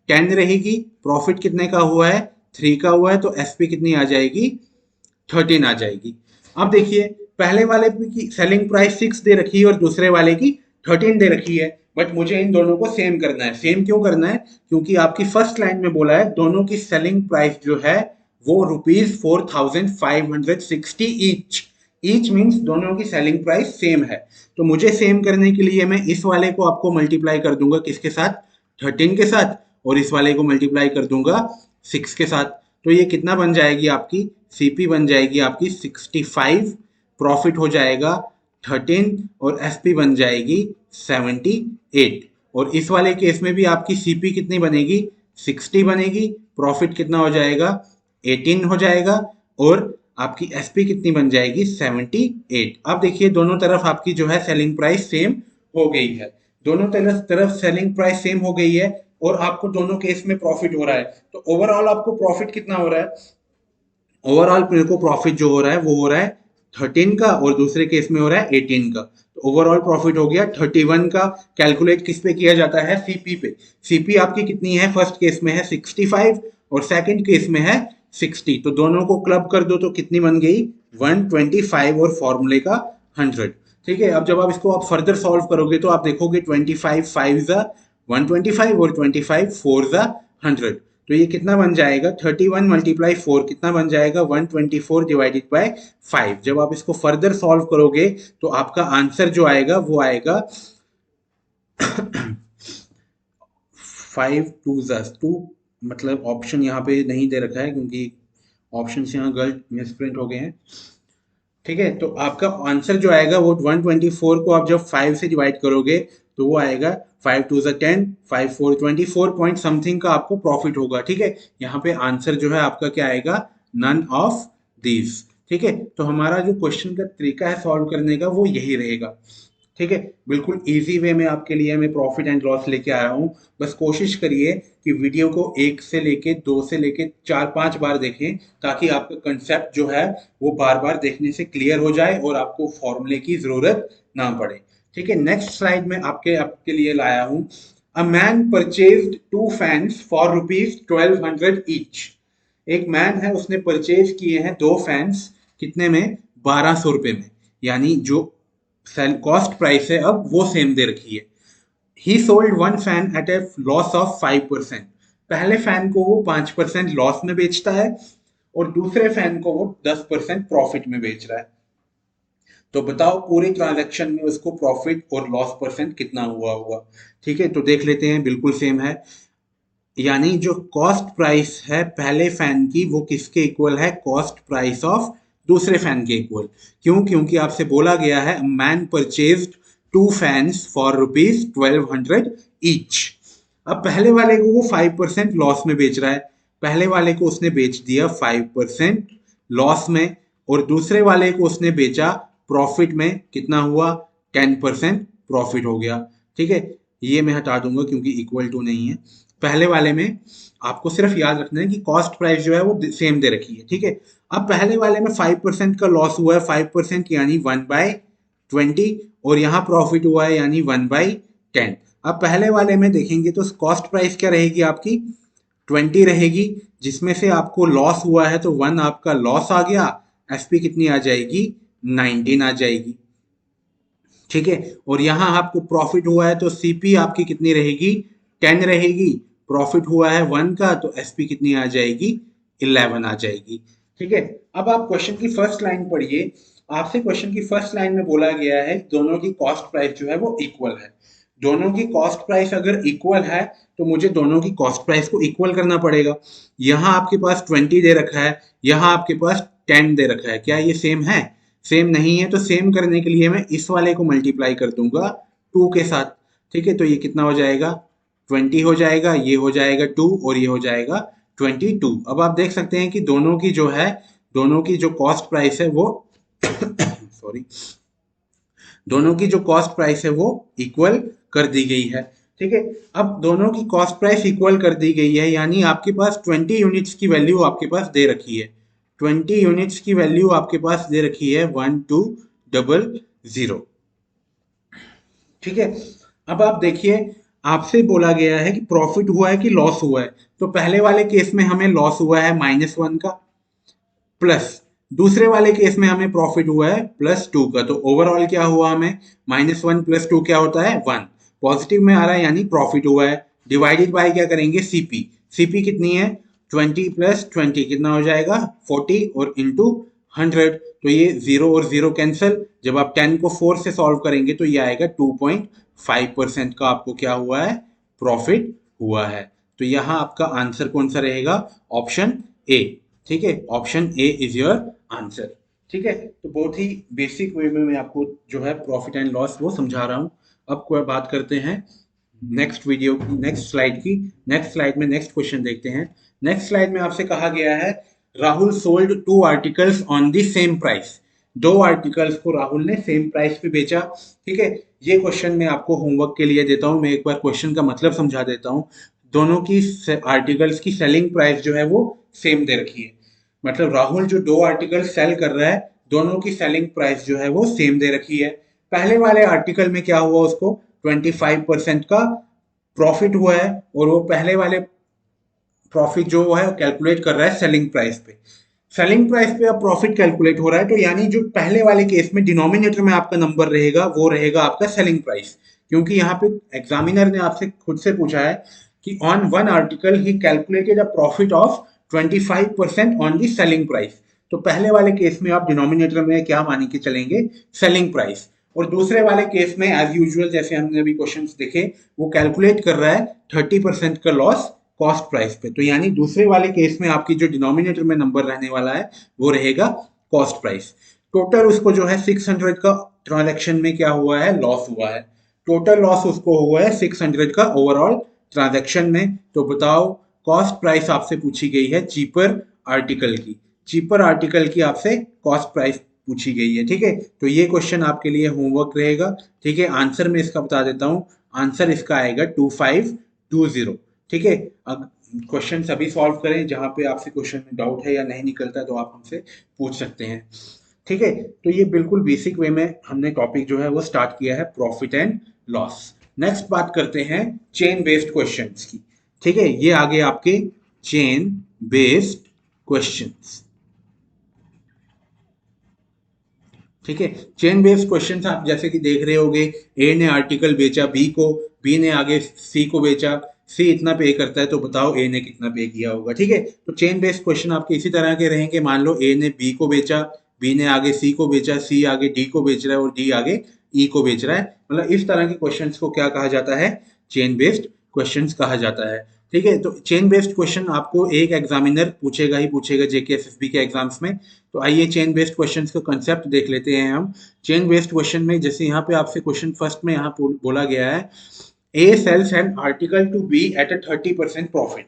10 रहेगी, प्रॉफिट कितने का हुआ है 3 का हुआ है, तो एसपी कितनी आ जाएगी 13 आ जाएगी। अब देखिए पहले वाले की सेलिंग प्राइस 6 दे रखी है और दूसरे वाले की 13 दे रखी है, बट मुझे इन दोनों को सेम करना है। सेम क्यों करना है, क्योंकि आपकी फर्स्ट लाइन में बोला है दोनों की सेलिंग प्राइस जो है वो ₹4,560 ईच, ईच मीन्स दोनों की सेलिंग प्राइस सेम है। तो मुझे सेम करने के लिए मैं इस वाले को आपको मल्टीप्लाई कर दूंगा किसके साथ 13 के साथ, और इस वाले को मल्टीप्लाई कर दूंगा 6 के साथ। तो ये कितना बन जाएगी आपकी सीपी बन जाएगी आपकी 65, प्रॉफिट हो जाएगा 13 और एसपी बन जाएगी 78। और इस वाले केस में भी आपकी सीपी कितनी बनेगी 60 बनेगी, प्रॉफिट कितना हो जाएगा 18 हो जाएगा, और आपकी एसपी कितनी बन जाएगी 78। अब देखिए दोनों तरफ आपकी जो है सेलिंग प्राइस सेम हो गई है, दोनों तरफ सेलिंग प्राइस सेम हो गई है और आपको दोनों केस में प्रॉफिट हो रहा है। तो ओवरऑल आपको प्रॉफिट कितना हो रहा है, ओवरऑल मेरे को प्रॉफिट जो हो रहा है वो हो रहा है 13 का और दूसरे केस में हो रहा है 18 का। तो ओवरऑल प्रॉफिट हो गया 31 का। कैलकुलेट किस पे किया जाता है सीपी पे, सीपी आपकी कितनी है फर्स्ट केस में है 65 और सेकंड केस में है 60, तो दोनों को क्लब कर दो तो कितनी बन गई 125 और फॉर्मूले का 100। ठीक है, अब जब आप इसको आप फर्दर सॉल्व करोगे तो आप देखोगे 25 5 ज़ा 125 और 25 4 ज़ा 100, तो ये कितना बन जाएगा 31 मल्टीप्लाई 4 कितना बन जाएगा 124 डिवाइडेड बाय 5। जब आप इसको फर्दर सॉल्व करोगे तो आपका आंसर जो आएगा वो आएगा फाइव टू जस्ट टू, मतलब ऑप्शन यहाँ पे नहीं दे रखा है क्योंकि ऑप्शन यहाँ गलत मिसप्रिंट हो गए हैं। ठीक है, तो आपका आंसर जो आएगा वो 124 को आप जब 5 से डिवाइड करोगे तो वो आएगा 5 टू ज़ 10, 5 4 24 पॉइंट समथिंग का आपको प्रॉफिट होगा। ठीक है, यहाँ पे आंसर जो है आपका क्या आएगा, नन ऑफ दीज। ठीक है, तो हमारा जो क्वेश्चन का तरीका है सॉल्व करने का वो यही रहेगा। ठीक है, बिल्कुल इजी वे में आपके लिए मैं प्रॉफिट एंड लॉस लेके आया हूँ। बस कोशिश करिए कि वीडियो को 1 से लेके 2 से लेके 4-5 बार देखें, ताकि आपका कंसेप्ट जो है वो बार बार देखने से क्लियर हो जाए और आपको फॉर्मूले की जरूरत ना पड़े। ठीक है, नेक्स्ट स्लाइड में आपके आपके लिए लाया हूँ। A man purchased 2 fans for ₹1200 each. एक मैन है, उसने परचेज किए हैं 2 फैंस, कितने में, 1200 रुपए में। यानी जो कॉस्ट प्राइस है अब वो सेम दे रखी है। He sold one fan at a loss of 5%। पहले फैन को वो 5% लॉस में बेचता है और दूसरे फैन को वो 10% प्रॉफिट में बेच रहा है। तो बताओ पूरे ट्रांजैक्शन में उसको प्रॉफिट और लॉस परसेंट कितना हुआ होगा। ठीक है, तो देख लेते हैं, बिल्कुल सेम है। यानी जो कॉस्ट प्राइस है पहले फैन की वो किसके इक्वल है, कॉस्ट प्राइस ऑफ दूसरे फैन के इक्वल। क्यों, क्योंकि आपसे बोला गया है man purchased 2 fans for ₹1200 each. अब पहले वाले को वो 5% लॉस में बेच रहा है, पहले वाले को उसने बेच दिया 5% लॉस में, और दूसरे वाले को उसने बेचा प्रॉफिट में, कितना हुआ, 10% प्रॉफिट हो गया। ठीक है, ये मैं हटा दूंगा क्योंकि इक्वल टू नहीं है। पहले वाले में आपको सिर्फ याद रखना है कि कॉस्ट प्राइस जो है वो सेम दे रखी है। ठीक है, अब पहले वाले में 5% का लॉस हुआ है, 5% यानी 1/20, और यहाँ प्रॉफिट हुआ है यानी 1/10। अब पहले वाले में देखेंगे तो कॉस्ट प्राइस क्या रहेगी आपकी, 20 रहेगी, जिसमें से आपको लॉस हुआ है तो 1 आपका लॉस आ गया, एसपी कितनी आ जाएगी, 19 आ जाएगी। ठीक है, और यहाँ आपको प्रॉफिट हुआ है तो सीपी आपकी कितनी रहेगी, 10 रहेगी। प्रॉफिट हुआ है 1 का तो एसपी कितनी आ जाएगी, 11 आ जाएगी। ठीक है, अब आप क्वेश्चन की फर्स्ट लाइन पढ़िए। आपसे क्वेश्चन की फर्स्ट लाइन में बोला गया है दोनों की कॉस्ट प्राइस जो है वो इक्वल है। दोनों की कॉस्ट प्राइस अगर इक्वल है तो मुझे दोनों की कॉस्ट प्राइस को इक्वल करना पड़ेगा। यहाँ आपके पास 20 दे रखा है, यहाँ आपके पास 10 दे रखा है, क्या ये सेम है, सेम नहीं है। तो सेम करने के लिए मैं इस वाले को मल्टीप्लाई कर दूंगा 2 के साथ। ठीक है, तो ये कितना हो जाएगा, 20 हो जाएगा, ये हो जाएगा 2 और ये हो जाएगा 22। अब आप देख सकते हैं कि दोनों की जो है, दोनों की जो कॉस्ट प्राइस है वो सॉरी, दोनों की जो कॉस्ट प्राइस है वो इक्वल कर दी गई है। ठीक है, अब दोनों की कॉस्ट प्राइस इक्वल कर दी गई है, यानी आपके पास 20 यूनिट्स की वैल्यू आपके पास दे रखी है। 20 यूनिट्स की वैल्यू आपके पास दे रखी है 1200। ठीक है, अब आप देखिए, आपसे बोला गया है कि प्रॉफिट हुआ है कि लॉस हुआ है। तो पहले वाले केस में हमें लॉस हुआ है -1 का, प्लस दूसरे वाले केस में हमें प्रॉफिट हुआ है +2 का। तो ओवरऑल क्या हुआ, हमें -1 + 2 क्या होता है, 1। पॉजिटिव में आ रहा है यानी प्रॉफिट हुआ है। डिवाइडेड बाय क्या करेंगे, सीपी। सीपी कितनी है, 20 + 20 कितना हो जाएगा, 40, और इंटू 100। तो ये 0 और 0 कैंसिल। जब आप 10 को 4 से सॉल्व करेंगे तो ये आएगा 2.5% का आपको क्या हुआ है, प्रॉफिट हुआ है। तो यहाँ आपका आंसर कौन सा रहेगा, ऑप्शन ए। ठीक है, option A is your answer. ठीक है, तो बहुत ही बेसिक वे में मैं आपको जो है प्रॉफिट एंड लॉस वो समझा रहा हूँ। अब कोई बात करते हैं नेक्स्ट वीडियो की, नेक्स्ट स्लाइड की। नेक्स्ट स्लाइड में नेक्स्ट क्वेश्चन देखते हैं। नेक्स्ट स्लाइड में आपसे कहा गया है Rahul sold 2 articles on the same price. 2 articles को राहुल ने सेम प्राइस पे बेचा। ठीक है, ये क्वेश्चन मैं आपको होमवर्क के लिए देता हूँ। मैं एक बार क्वेश्चन का मतलब समझा देता हूँ। दोनों की आर्टिकल्स की सेलिंग प्राइस जो है वो सेम दे रखी है। मतलब राहुल जो 2 आर्टिकल सेल कर रहा है, दोनों की सेलिंग प्राइस जो है वो सेम दे रखी है। पहले वाले आर्टिकल में क्या हुआ, उसको 25% का प्रॉफिट हुआ है, और वो पहले वाले प्रॉफिट जो है कैलकुलेट कर रहा है सेलिंग प्राइस पे। सेलिंग प्राइस पे अब प्रॉफिट कैलकुलेट हो रहा है, तो यानी जो पहले वाले केस में डिनोमिनेटर में आपका नंबर रहेगा वो रहेगा आपका सेलिंग प्राइस। क्योंकि यहाँ पे एग्जामिनर ने आपसे खुद से पूछा है कि on one article he calculated a profit of 25% on the selling price. तो पहले वाले केस में आप डिनोमिनेटर में क्या मान के चलेंगे, सेलिंग प्राइस, और दूसरे वाले केस में एज यूजुअल जैसे हमने अभी क्वेश्चंस देखे वो कैलकुलेट कर रहा है 30% का लॉस कॉस्ट प्राइस पे। तो यानी दूसरे वाले केस में आपकी जो डिनोमिनेटर में नंबर रहने वाला है वो रहेगा कॉस्ट प्राइस। टोटल उसको जो है 600 का ट्रांजैक्शन में क्या हुआ है, लॉस हुआ है। टोटल लॉस उसको हुआ है 600 का ओवरऑल ट्रांजैक्शन में। तो बताओ कॉस्ट प्राइस आपसे पूछी गई है चीपर आर्टिकल की, चीपर आर्टिकल की आपसे कॉस्ट प्राइस पूछी गई है। ठीक है, तो ये क्वेश्चन आपके लिए होमवर्क रहेगा। ठीक है, आंसर मैं इसका बता देता हूँ, आंसर इसका आएगा 2520। ठीक है, अब क्वेश्चन सभी सॉल्व करें, जहां पे आपसे क्वेश्चन में डाउट है या नहीं निकलता तो आप हमसे पूछ सकते हैं। ठीक है, तो ये बिल्कुल बेसिक वे में हमने टॉपिक जो है वो स्टार्ट किया है प्रॉफिट एंड लॉस। नेक्स्ट बात करते हैं चेन बेस्ड क्वेश्चंस की। ठीक है, ये आगे आपके चेन बेस्ड क्वेश्चंस। ठीक है, चेन बेस्ड क्वेश्चंस आप जैसे कि देख रहे होगे, ए ने आर्टिकल बेचा बी को, बी ने आगे सी को बेचा, सी इतना पे करता है, तो बताओ ए ने कितना पे किया होगा। ठीक है, तो चेन बेस्ड क्वेश्चन आपके इसी तरह के रहेंगे। मान लो ए ने बी को बेचा, बी ने आगे सी को बेचा, सी आगे डी को बेच रहा है और डी आगे ई को बेच रहा है। मतलब इस तरह के क्वेश्चंस को क्या कहा जाता है, चेन बेस्ड क्वेश्चंस कहा जाता है। ठीक है, तो चेन बेस्ड क्वेश्चन आपको एक एग्जामिनर पूछेगा ही पूछेगा जेकेएसएसबी के एग्जाम्स में। तो आइए चेन बेस्ड क्वेश्चंस का कंसेप्ट देख लेते हैं हम। चेन बेस्ड क्वेश्चन में जैसे यहाँ पे आपसे क्वेश्चन फर्स्ट में यहाँ बोला गया है, A sells an article to B at a 30% profit.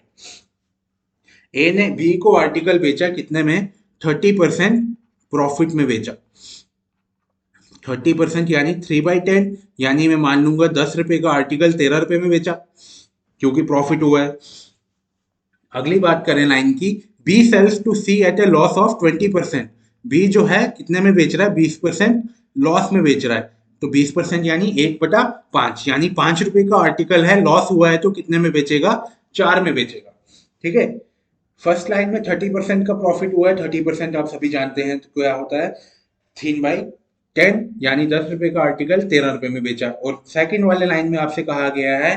A ने बी को आर्टिकल बेचा कितने में, 30% प्रॉफिट में बेचा। 30% यानी 3/10, यानी मैं मान लूंगा 10 रुपए का आर्टिकल 13 रुपए में बेचा, क्योंकि प्रॉफिट हुआ है। अगली बात करें लाइन की, B sells to C at a loss of 20%। B जो है कितने में बेच रहा है, 20% लॉस में बेच रहा है। तो 20% यानी 1/5, यानी 5 रुपए का आर्टिकल है, लॉस हुआ है तो कितने में बेचेगा, 4 में बेचेगा। ठीक है, फर्स्ट लाइन में 30% का प्रॉफिट हुआ है। 30% आप सभी जानते हैं तो क्या होता है, 3/10, यानी 10 रुपए का आर्टिकल 13 रुपए में बेचा। और सेकंड वाले लाइन में आपसे कहा गया है,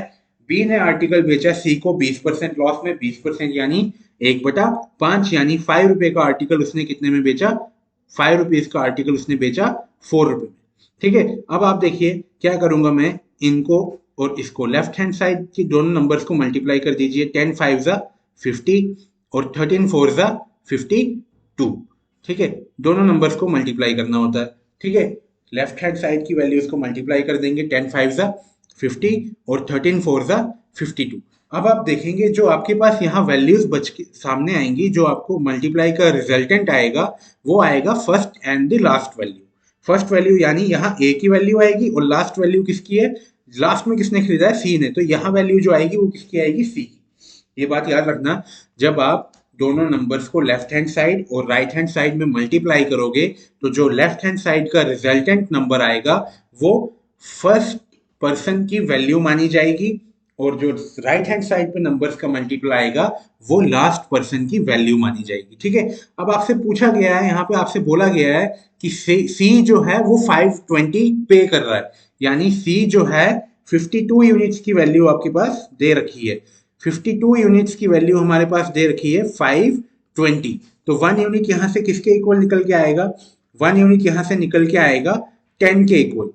बी ने आर्टिकल बेचा सी को 20% लॉस में, 20% यानी 1/5, यानी 5 रुपए का आर्टिकल उसने कितने में बेचा, 5 रुपीज का आर्टिकल उसने बेचा 4 रुपए में। ठीक है, अब आप देखिए क्या करूंगा मैं, इनको और इसको लेफ्ट हैंड साइड की दोनों नंबर्स को मल्टीप्लाई कर दीजिए। 10 5 जा 50 और 13 4 जा 52। ठीक है, दोनों नंबर्स को मल्टीप्लाई करना होता है। ठीक है, लेफ्ट हैंड साइड की वैल्यूज को मल्टीप्लाई कर देंगे, 10 5 जा 50 और 13 4 जा 52। अब आप देखेंगे जो आपके पास यहाँ वैल्यूज बच के सामने आएंगी, जो आपको मल्टीप्लाई का रिजल्टेंट आएगा वो आएगा first and the last value. First value यानी यहाँ ए की वैल्यू आएगी और लास्ट वैल्यू किसकी है, लास्ट में किसने खरीदा है, सी ने, तो यहाँ वैल्यू जो आएगी वो किसकी आएगी, सी की। ये बात याद रखना, जब आप दोनों नंबर्स को लेफ्ट हैंड साइड और राइट हैंड साइड में मल्टीप्लाई करोगे तो जो लेफ्ट हैंड साइड का रिजल्टेंट नंबर आएगा वो फर्स्ट पर्सन की वैल्यू मानी जाएगी, और जो राइट हैंड साइड पे नंबर्स का मल्टीप्लाई आएगा वो लास्ट पर्सन की वैल्यू मानी जाएगी। ठीक है, अब आपसे पूछा गया है, यहाँ पे आपसे बोला गया है कि सी जो है वो 520 पे कर रहा है, यानी सी जो है 52 यूनिट्स की वैल्यू आपके पास दे रखी है। 52 यूनिट्स की वैल्यू हमारे पास दे रखी है 520। तो 1 यूनिट यहां से किसके इक्वल निकल के आएगा, 1 यूनिट यहां से निकल के आएगा 10 के इक्वल।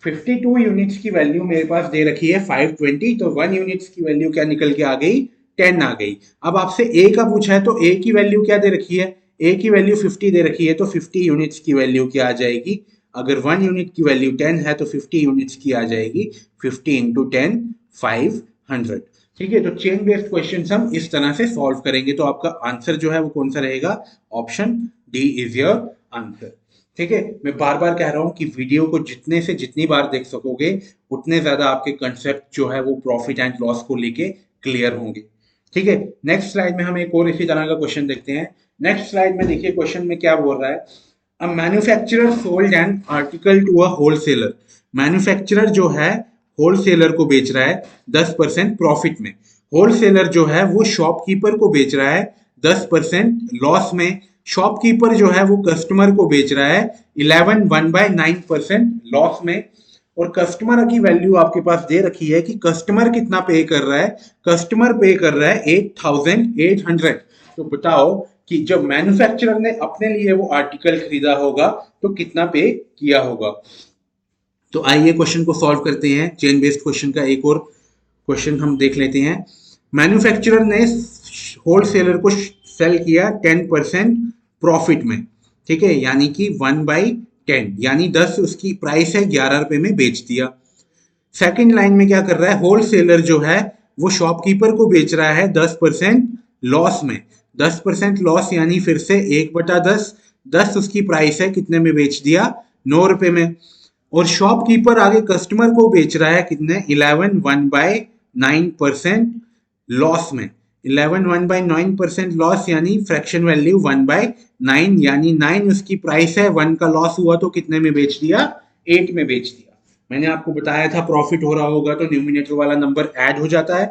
52 यूनिट्स की वैल्यू मेरे पास दे रखी है 520, तो 1 यूनिट्स की वैल्यू क्या निकल के आ गई, 10 आ गई। अब आपसे ए का पूछा है तो ए की वैल्यू क्या दे रखी है, ए की वैल्यू 50 दे रखी है, तो 50 यूनिट्स की वैल्यू क्या आ जाएगी, अगर 1 यूनिट की वैल्यू 10 है तो 50 यूनिट्स की आ जाएगी 50 इंटू 10 500। ठीक है, तो चेन बेस्ड क्वेश्चन हम इस तरह से सॉल्व करेंगे। तो आपका आंसर जो है वो कौन सा रहेगा, option D is your answer. ठीक है, मैं बार बार कह रहा हूं कि वीडियो को जितने से जितनी बार देख सकोगे उतने ज्यादा आपके कंसेप्ट जो है वो प्रॉफिट एंड लॉस को लेके क्लियर होंगे। ठीक है, नेक्स्ट स्लाइड में हम एक और इसी तरह का क्वेश्चन देखते हैं। नेक्स्ट स्लाइड में देखिए क्वेश्चन में क्या बोल रहा है, a manufacturer sold an article to a wholesaler. Manufacturer जो है होलसेलर को बेच रहा है 10% प्रॉफिट में, होलसेलर जो है वो शॉपकीपर को बेच रहा है 10% लॉस में, शॉपकीपर जो है वो कस्टमर को बेच रहा है 1/9% लॉस में, और कस्टमर की वैल्यू आपके पास दे रखी है कि कस्टमर कितना पे कर रहा है, कस्टमर पे कर रहा है 8800। तो बताओ कि जब मैन्युफैक्चरर ने अपने लिए वो आर्टिकल खरीदा होगा तो कितना पे किया होगा। तो आइए क्वेश्चन को सॉल्व करते हैं। चेन बेस्ड क्वेश्चन का एक और क्वेश्चन हम देख लेते हैं। मैन्युफैक्चरर ने होलसेलर को सेल किया 10% प्रॉफिट में, ठीक है, यानी कि 1/10, यानी 10 उसकी प्राइस है, 11 रुपए में बेच दिया। सेकंड लाइन में क्या कर रहा है, होलसेलर जो है वो शॉपकीपर को बेच रहा है 10% लॉस में। 10% लॉस यानी फिर से 1/10, 10 उसकी प्राइस है, कितने में बेच दिया, 9 रुपए में। और शॉपकीपर आगे कस्टमर को बेच रहा है कितने, 11 1/9% लॉस में। 11 1/9% लॉस यानी फ्रैक्शन वैल्यू 1/9, यानी 9 उसकी प्राइस है, 1 का लॉस हुआ तो कितने में बेच दिया, 8 में बेच दिया। मैंने आपको बताया था प्रॉफिट हो रहा होगा तो न्यूमिनेटर वाला नंबर ऐड हो जाता है,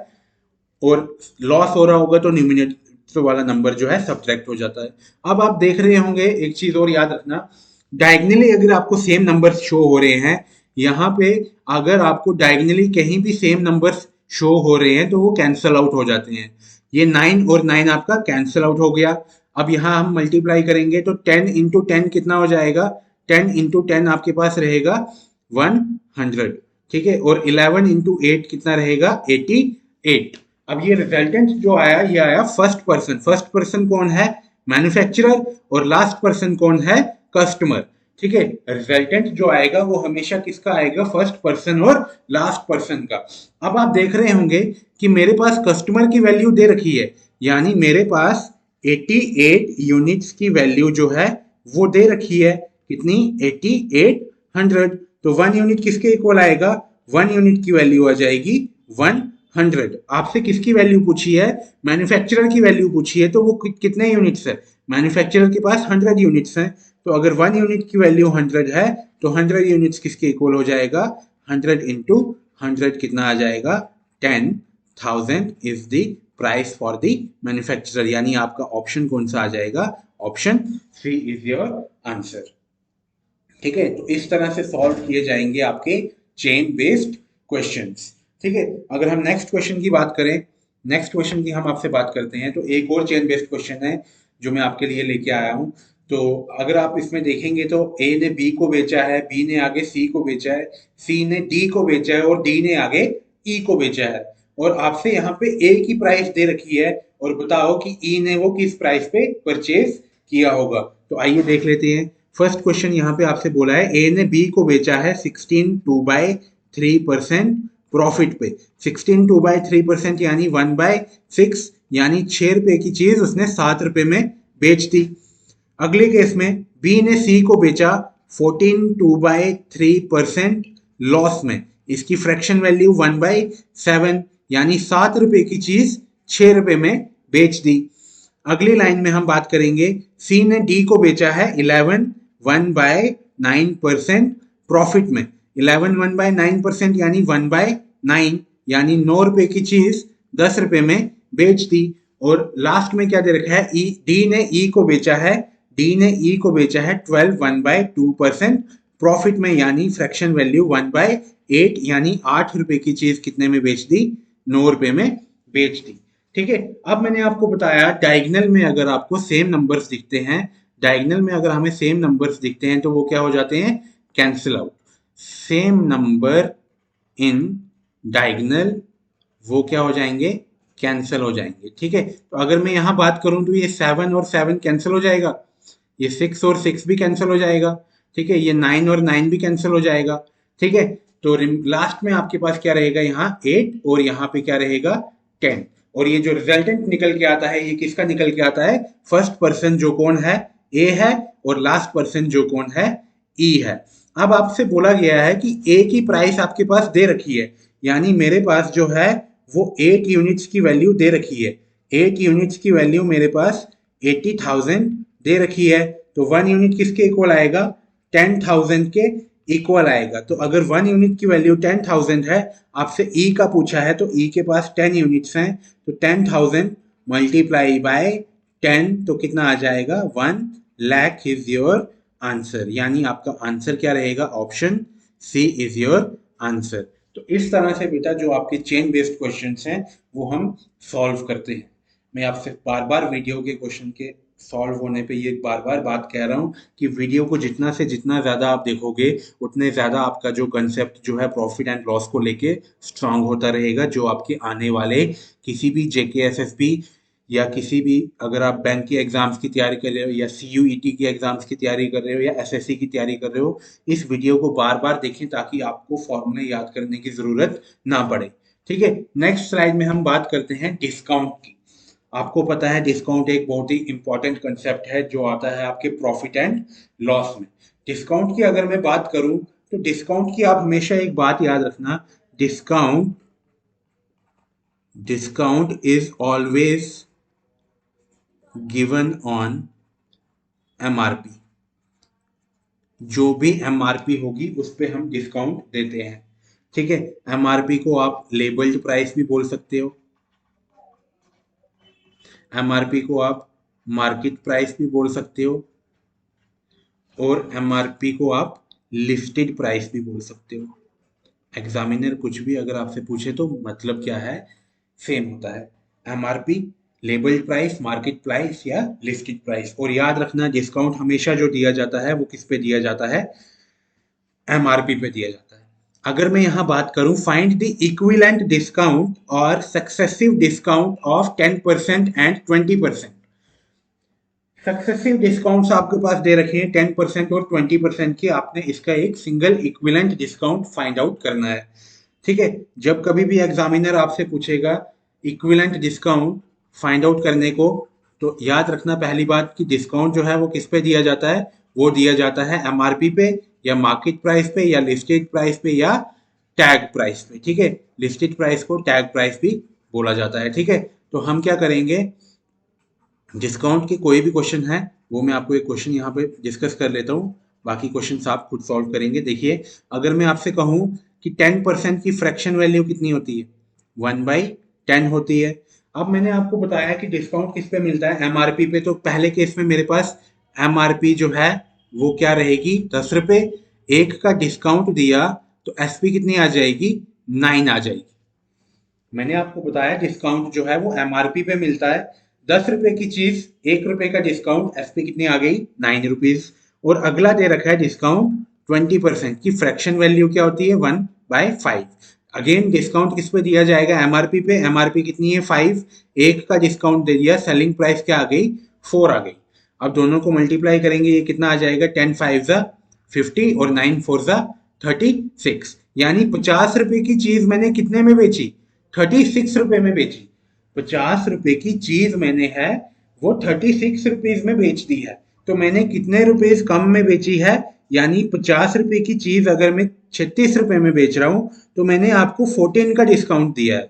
और लॉस हो रहा होगा तो न्यूमिनेटर वाला नंबर जो है सब्ट्रैक्ट हो जाता है। अब आप देख रहे होंगे, एक चीज और याद रखना, डायगनली अगर आपको सेम नंबर्स शो हो रहे हैं, यहाँ पे अगर आपको डायगनली कहीं भी सेम नंबर्स शो हो रहे हैं तो वो कैंसल आउट हो जाते हैं। ये 9 और 9 आपका कैंसल आउट हो गया। अब यहाँ हम मल्टीप्लाई करेंगे तो 10 इंटू 10 कितना हो जाएगा, 10 इंटू 10 आपके पास रहेगा 100, ठीक है, और 11 इंटू 8 कितना रहेगा, 88। अब ये रिजल्टेंट जो आया, ये आया फर्स्ट पर्सन। फर्स्ट पर्सन कौन है, मैन्युफैक्चरर, और लास्ट पर्सन कौन है, कस्टमर, ठीक है। रिजल्टेंट जो आएगा वो हमेशा किसका आएगा, फर्स्ट पर्सन और लास्ट पर्सन का। अब आप देख रहे होंगे कि मेरे पास कस्टमर की वैल्यू दे रखी है, यानी मेरे पास 88 यूनिट्स की वैल्यू जो है वो दे रखी है, कितनी, 8800। तो 1 यूनिट किसके इक्वल आएगा, 1 यूनिट की वैल्यू आ जाएगी 100। आपसे किसकी वैल्यू पूछी है, मैन्युफैक्चरर की वैल्यू पूछी है, तो वो कितने यूनिट्स है, मैन्युफैक्चरर के पास 100 यूनिट्स हैं। तो अगर 1 यूनिट की वैल्यू 100 है तो 100 यूनिट्स किसके इक्वल हो जाएगा, 100 इंटू 100 कितना आ जाएगा, 10,000 is the price for the manufacturer, यानी आपका ऑप्शन कौन सा आ जाएगा, option C is your answer, ठीक है। तो इस तरह से सॉल्व किए जाएंगे आपके चेन बेस्ड क्वेश्चंस, ठीक है। अगर हम नेक्स्ट क्वेश्चन की बात करें, नेक्स्ट क्वेश्चन की हम आपसे बात करते हैं, तो एक और चेन बेस्ड क्वेश्चन है जो मैं आपके लिए लेके आया हूं। तो अगर आप इसमें देखेंगे तो ए ने बी को बेचा है, बी ने आगे सी को बेचा है, सी ने डी को बेचा है और डी ने आगे ई को बेचा है। और आपसे यहाँ पे ए की प्राइस दे रखी है और बताओ कि ई ने वो किस प्राइस पे परचेज किया होगा। तो आइए देख लेते हैं। फर्स्ट क्वेश्चन यहाँ पे आपसे बोला है, ए ने बी को बेचा है 16 2/3% प्रॉफिट पे। 16 2/3% यानी 1/6, यानी 6 रुपए की चीज उसने 7 रुपए में बेच दी। अगले केस में बी ने सी को बेचा 14 2/3% लॉस में, इसकी फ्रैक्शन वैल्यू 1/7, यानी 7 रुपए की चीज 6 रुपए में बेच दी। अगली लाइन में हम बात करेंगे, सी ने डी को बेचा है 11 1/9% प्रॉफिट में। 11 1/9% यानी 1/9, यानी 9 रुपए की चीज 10 रुपए में बेच दी। और लास्ट में क्या दे रखा है, डी ने ई को बेचा है, डी ने ई को बेचा है 12 1/2% प्रॉफिट में, यानी फ्रैक्शन वैल्यू 1/8, यानी 8 रुपए की चीज कितने में बेच दी, 9 रुपए में बेच दी, ठीक है। अब मैंने आपको बताया डायगोनल में अगर आपको सेम नंबर्स दिखते हैं, डायगोनल में अगर हमें सेम नंबर्स दिखते हैं तो वो क्या हो जाते हैं, cancel out. Same number in diagonal वो क्या हो जाएंगे, कैंसिल हो जाएंगे, ठीक है। तो अगर मैं यहाँ बात करूं तो ये 7 और 7 कैंसिल हो जाएगा, ये 6 और 6 भी कैंसिल हो जाएगा, ठीक है, ये 9 और 9 भी कैंसिल हो जाएगा, ठीक है। तो लास्ट में आपके पास क्या रहेगा, यहाँ 8 और यहाँ पे क्या रहेगा, 10। और ये जो रिजल्टेंट निकल के आता है ये किसका निकल के आता है, फर्स्ट पर्सन जो कौन है, ए है, और लास्ट पर्सन जो कौन है, ई है। अब आपसे बोला गया है कि ए की प्राइस आपके पास दे रखी है, यानी मेरे पास जो है वो 8 यूनिट्स की वैल्यू दे रखी है। 8 यूनिट्स की वैल्यू मेरे पास 80,000 दे रखी है। तो 1 यूनिट किसके इक्वल आएगा, 10,000 के इक्वल आएगा। तो अगर 1 यूनिट की वैल्यू 10,000 है, आपसे ई का पूछा है, तो ई के पास 10 यूनिट्स हैं, तो 10,000 मल्टीप्लाई बाय 10 तो कितना आ जाएगा, 1 लाख इज योर आंसर, यानी आपका आंसर क्या रहेगा, option C is your answer. तो इस तरह से बेटा जो आपके चेन बेस्ड क्वेश्चंस हैं वो हम सॉल्व करते हैं। मैं आपसे बार बार वीडियो के क्वेश्चन के सॉल्व होने पे ये बार बार बात कह रहा हूँ कि वीडियो को जितना से जितना ज़्यादा आप देखोगे उतने ज़्यादा आपका जो कंसेप्ट जो है प्रॉफिट एंड लॉस को लेके स्ट्रांग होता रहेगा, जो आपके आने वाले किसी भी जेकेएसएसबी या किसी भी, अगर आप बैंक के एग्जाम्स की तैयारी कर रहे हो या सीयूईटी की एग्जाम्स की तैयारी कर रहे हो या एसएससी की तैयारी कर रहे हो, इस वीडियो को बार बार देखें ताकि आपको फॉर्मूले याद करने की ज़रूरत ना पड़े। ठीक है, नेक्स्ट स्लाइड में हम बात करते हैं डिस्काउंट की। आपको पता है डिस्काउंट एक बहुत ही इंपॉर्टेंट कंसेप्ट है जो आता है आपके प्रॉफिट एंड लॉस में। डिस्काउंट की अगर मैं बात करूं तो डिस्काउंट की आप हमेशा एक बात याद रखना, discount discount is always given on MRP. जो भी एमआरपी होगी उस पे हम डिस्काउंट देते हैं। ठीक है, एमआरपी को आप लेबल्ड प्राइस भी बोल सकते हो, एमआरपी को आप मार्केट प्राइस भी बोल सकते हो, और एमआरपी को आप लिस्टेड प्राइस भी बोल सकते हो। एग्जामिनर कुछ भी अगर आपसे पूछे तो मतलब क्या है, सेम होता है, MRP, labelled price, market price या लिस्टेड प्राइस। और याद रखना डिस्काउंट हमेशा जो दिया जाता है वो किस पे दिया जाता है, एमआरपी पे दिया जाता है। अगर मैं यहाँ बात करूँ, फाइंड द इक्विवेलेंट डिस्काउंट और successive discount of 10% and 20%। Successive discounts आपके पास दे रखे हैं 10% और 20% की, आपने इसका एक single equivalent discount find out करना है। ठीक है, जब कभी भी एग्जामिनर आपसे पूछेगा इक्विवेलेंट डिस्काउंट फाइंड आउट करने को, तो याद रखना पहली बात कि डिस्काउंट जो है वो किस पे दिया जाता है, वो दिया जाता है एमआरपी पे या मार्केट प्राइस पे या लिस्टेड प्राइस पे या टैग प्राइस पे। ठीक है, लिस्टेड प्राइस को टैग प्राइस भी बोला जाता है। ठीक है, तो हम क्या करेंगे, डिस्काउंट के कोई भी क्वेश्चन है वो मैं आपको एक क्वेश्चन यहाँ पे डिस्कस कर लेता हूँ, बाकी क्वेश्चन आप खुद सॉल्व करेंगे। देखिए, अगर मैं आपसे कहूँ कि 10% की फ्रैक्शन वैल्यू कितनी होती है, 1/10 होती है। अब मैंने आपको बताया कि डिस्काउंट किस पे मिलता है, एमआरपी पे। तो पहले केस में मेरे पास एमआरपी जो है वो क्या रहेगी, 10 रुपये। एक का डिस्काउंट दिया तो एसपी कितनी आ जाएगी, 9 आ जाएगी। मैंने आपको बताया डिस्काउंट जो है वो एमआरपी पे मिलता है, 10 रुपए की चीज 1 रुपए का डिस्काउंट, एसपी कितनी आ गई, 9 रुपीज। और अगला दे रखा है डिस्काउंट 20% की, फ्रैक्शन वैल्यू क्या होती है, 1/5। अगेन डिस्काउंट किस पे दिया जाएगा, एमआरपी पे। एमआरपी कितनी है, 5। एक का डिस्काउंट दे दिया, सेलिंग प्राइस क्या आ गई, 4 आ गई। अब दोनों को मल्टीप्लाई करेंगे, ये कितना आ जाएगा, 10×5 = 50 और 9×4 = 36। यानी 50 रुपए की चीज मैंने कितने में बेची, 36 रुपए में बेची। 50 रुपए की चीज मैंने है वो 36 रुपीज में बेच दी है। तो मैंने कितने रुपीज कम में बेची है, यानी 50 रुपए की चीज अगर मैं 36 रुपए में बेच रहा हूं तो मैंने आपको 14 का डिस्काउंट दिया है।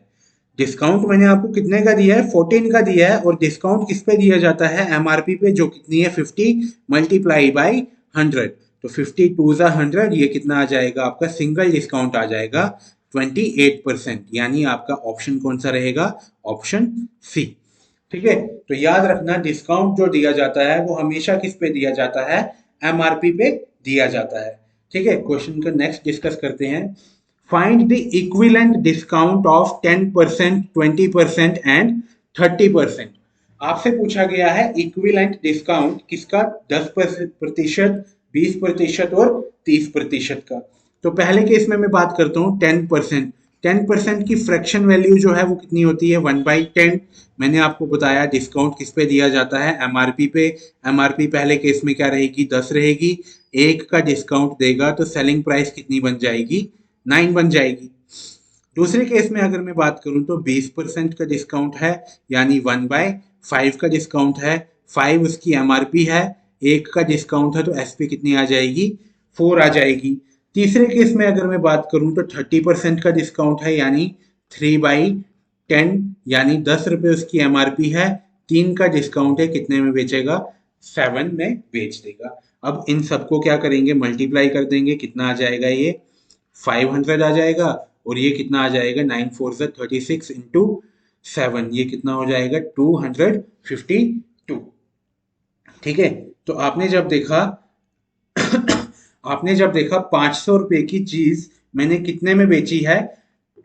डिस्काउंट मैंने आपको कितने का दिया है, 14 का दिया है। और डिस्काउंट किस पे दिया जाता है, एमआरपी पे, जो कितनी है, 50 × 100। तो 50×2 = 100, ये कितना आ जाएगा आपका, सिंगल डिस्काउंट आ जाएगा 28%। यानी आपका ऑप्शन कौन सा रहेगा, ऑप्शन सी। ठीक है, तो याद रखना डिस्काउंट जो दिया जाता है वो हमेशा किस पे दिया जाता है, एमआरपी पे दिया जाता है। ठीक है, क्वेश्चन का नेक्स्ट डिस्कस करते हैं। Find the equivalent discount of 10%, 20% and 30%। आपसे पूछा गया है इक्विवेलेंट डिस्काउंट किसका, 10%, 20% और 30% का। तो पहले केस में मैं बात करता हूँ 10%। 10% की फ्रैक्शन वैल्यू जो है वो कितनी होती है, 1/10। मैंने आपको बताया डिस्काउंट किस पे दिया जाता है, एमआरपी पे। एमआरपी पहले केस में क्या रहेगी, 10 रहेगी। एक का डिस्काउंट देगा तो सेलिंग प्राइस कितनी बन जाएगी, 9 बन जाएगी। दूसरे केस में अगर मैं बात करूं तो 20% का डिस्काउंट है, यानी 1/5 का डिस्काउंट है। 5 उसकी एमआरपी है, एक का डिस्काउंट है तो एसपी कितनी आ जाएगी, 4 आ जाएगी। तीसरे केस में अगर मैं बात करूं तो 30% का डिस्काउंट है, यानी 3/10, यानी 10 रुपए उसकी एमआरपी है। 3 का डिस्काउंट है, कितने में बेचेगा, 7 में बेच देगा। अब इन सबको क्या करेंगे, मल्टीप्लाई कर देंगे, कितना आ जाएगा, ये 500 आ जाएगा। और ये कितना आ जाएगा, 9×4 = 36 × 7, ये कितना हो जाएगा, 252। ठीक है, तो आपने जब देखा 500 रुपए की चीज मैंने कितने में बेची है,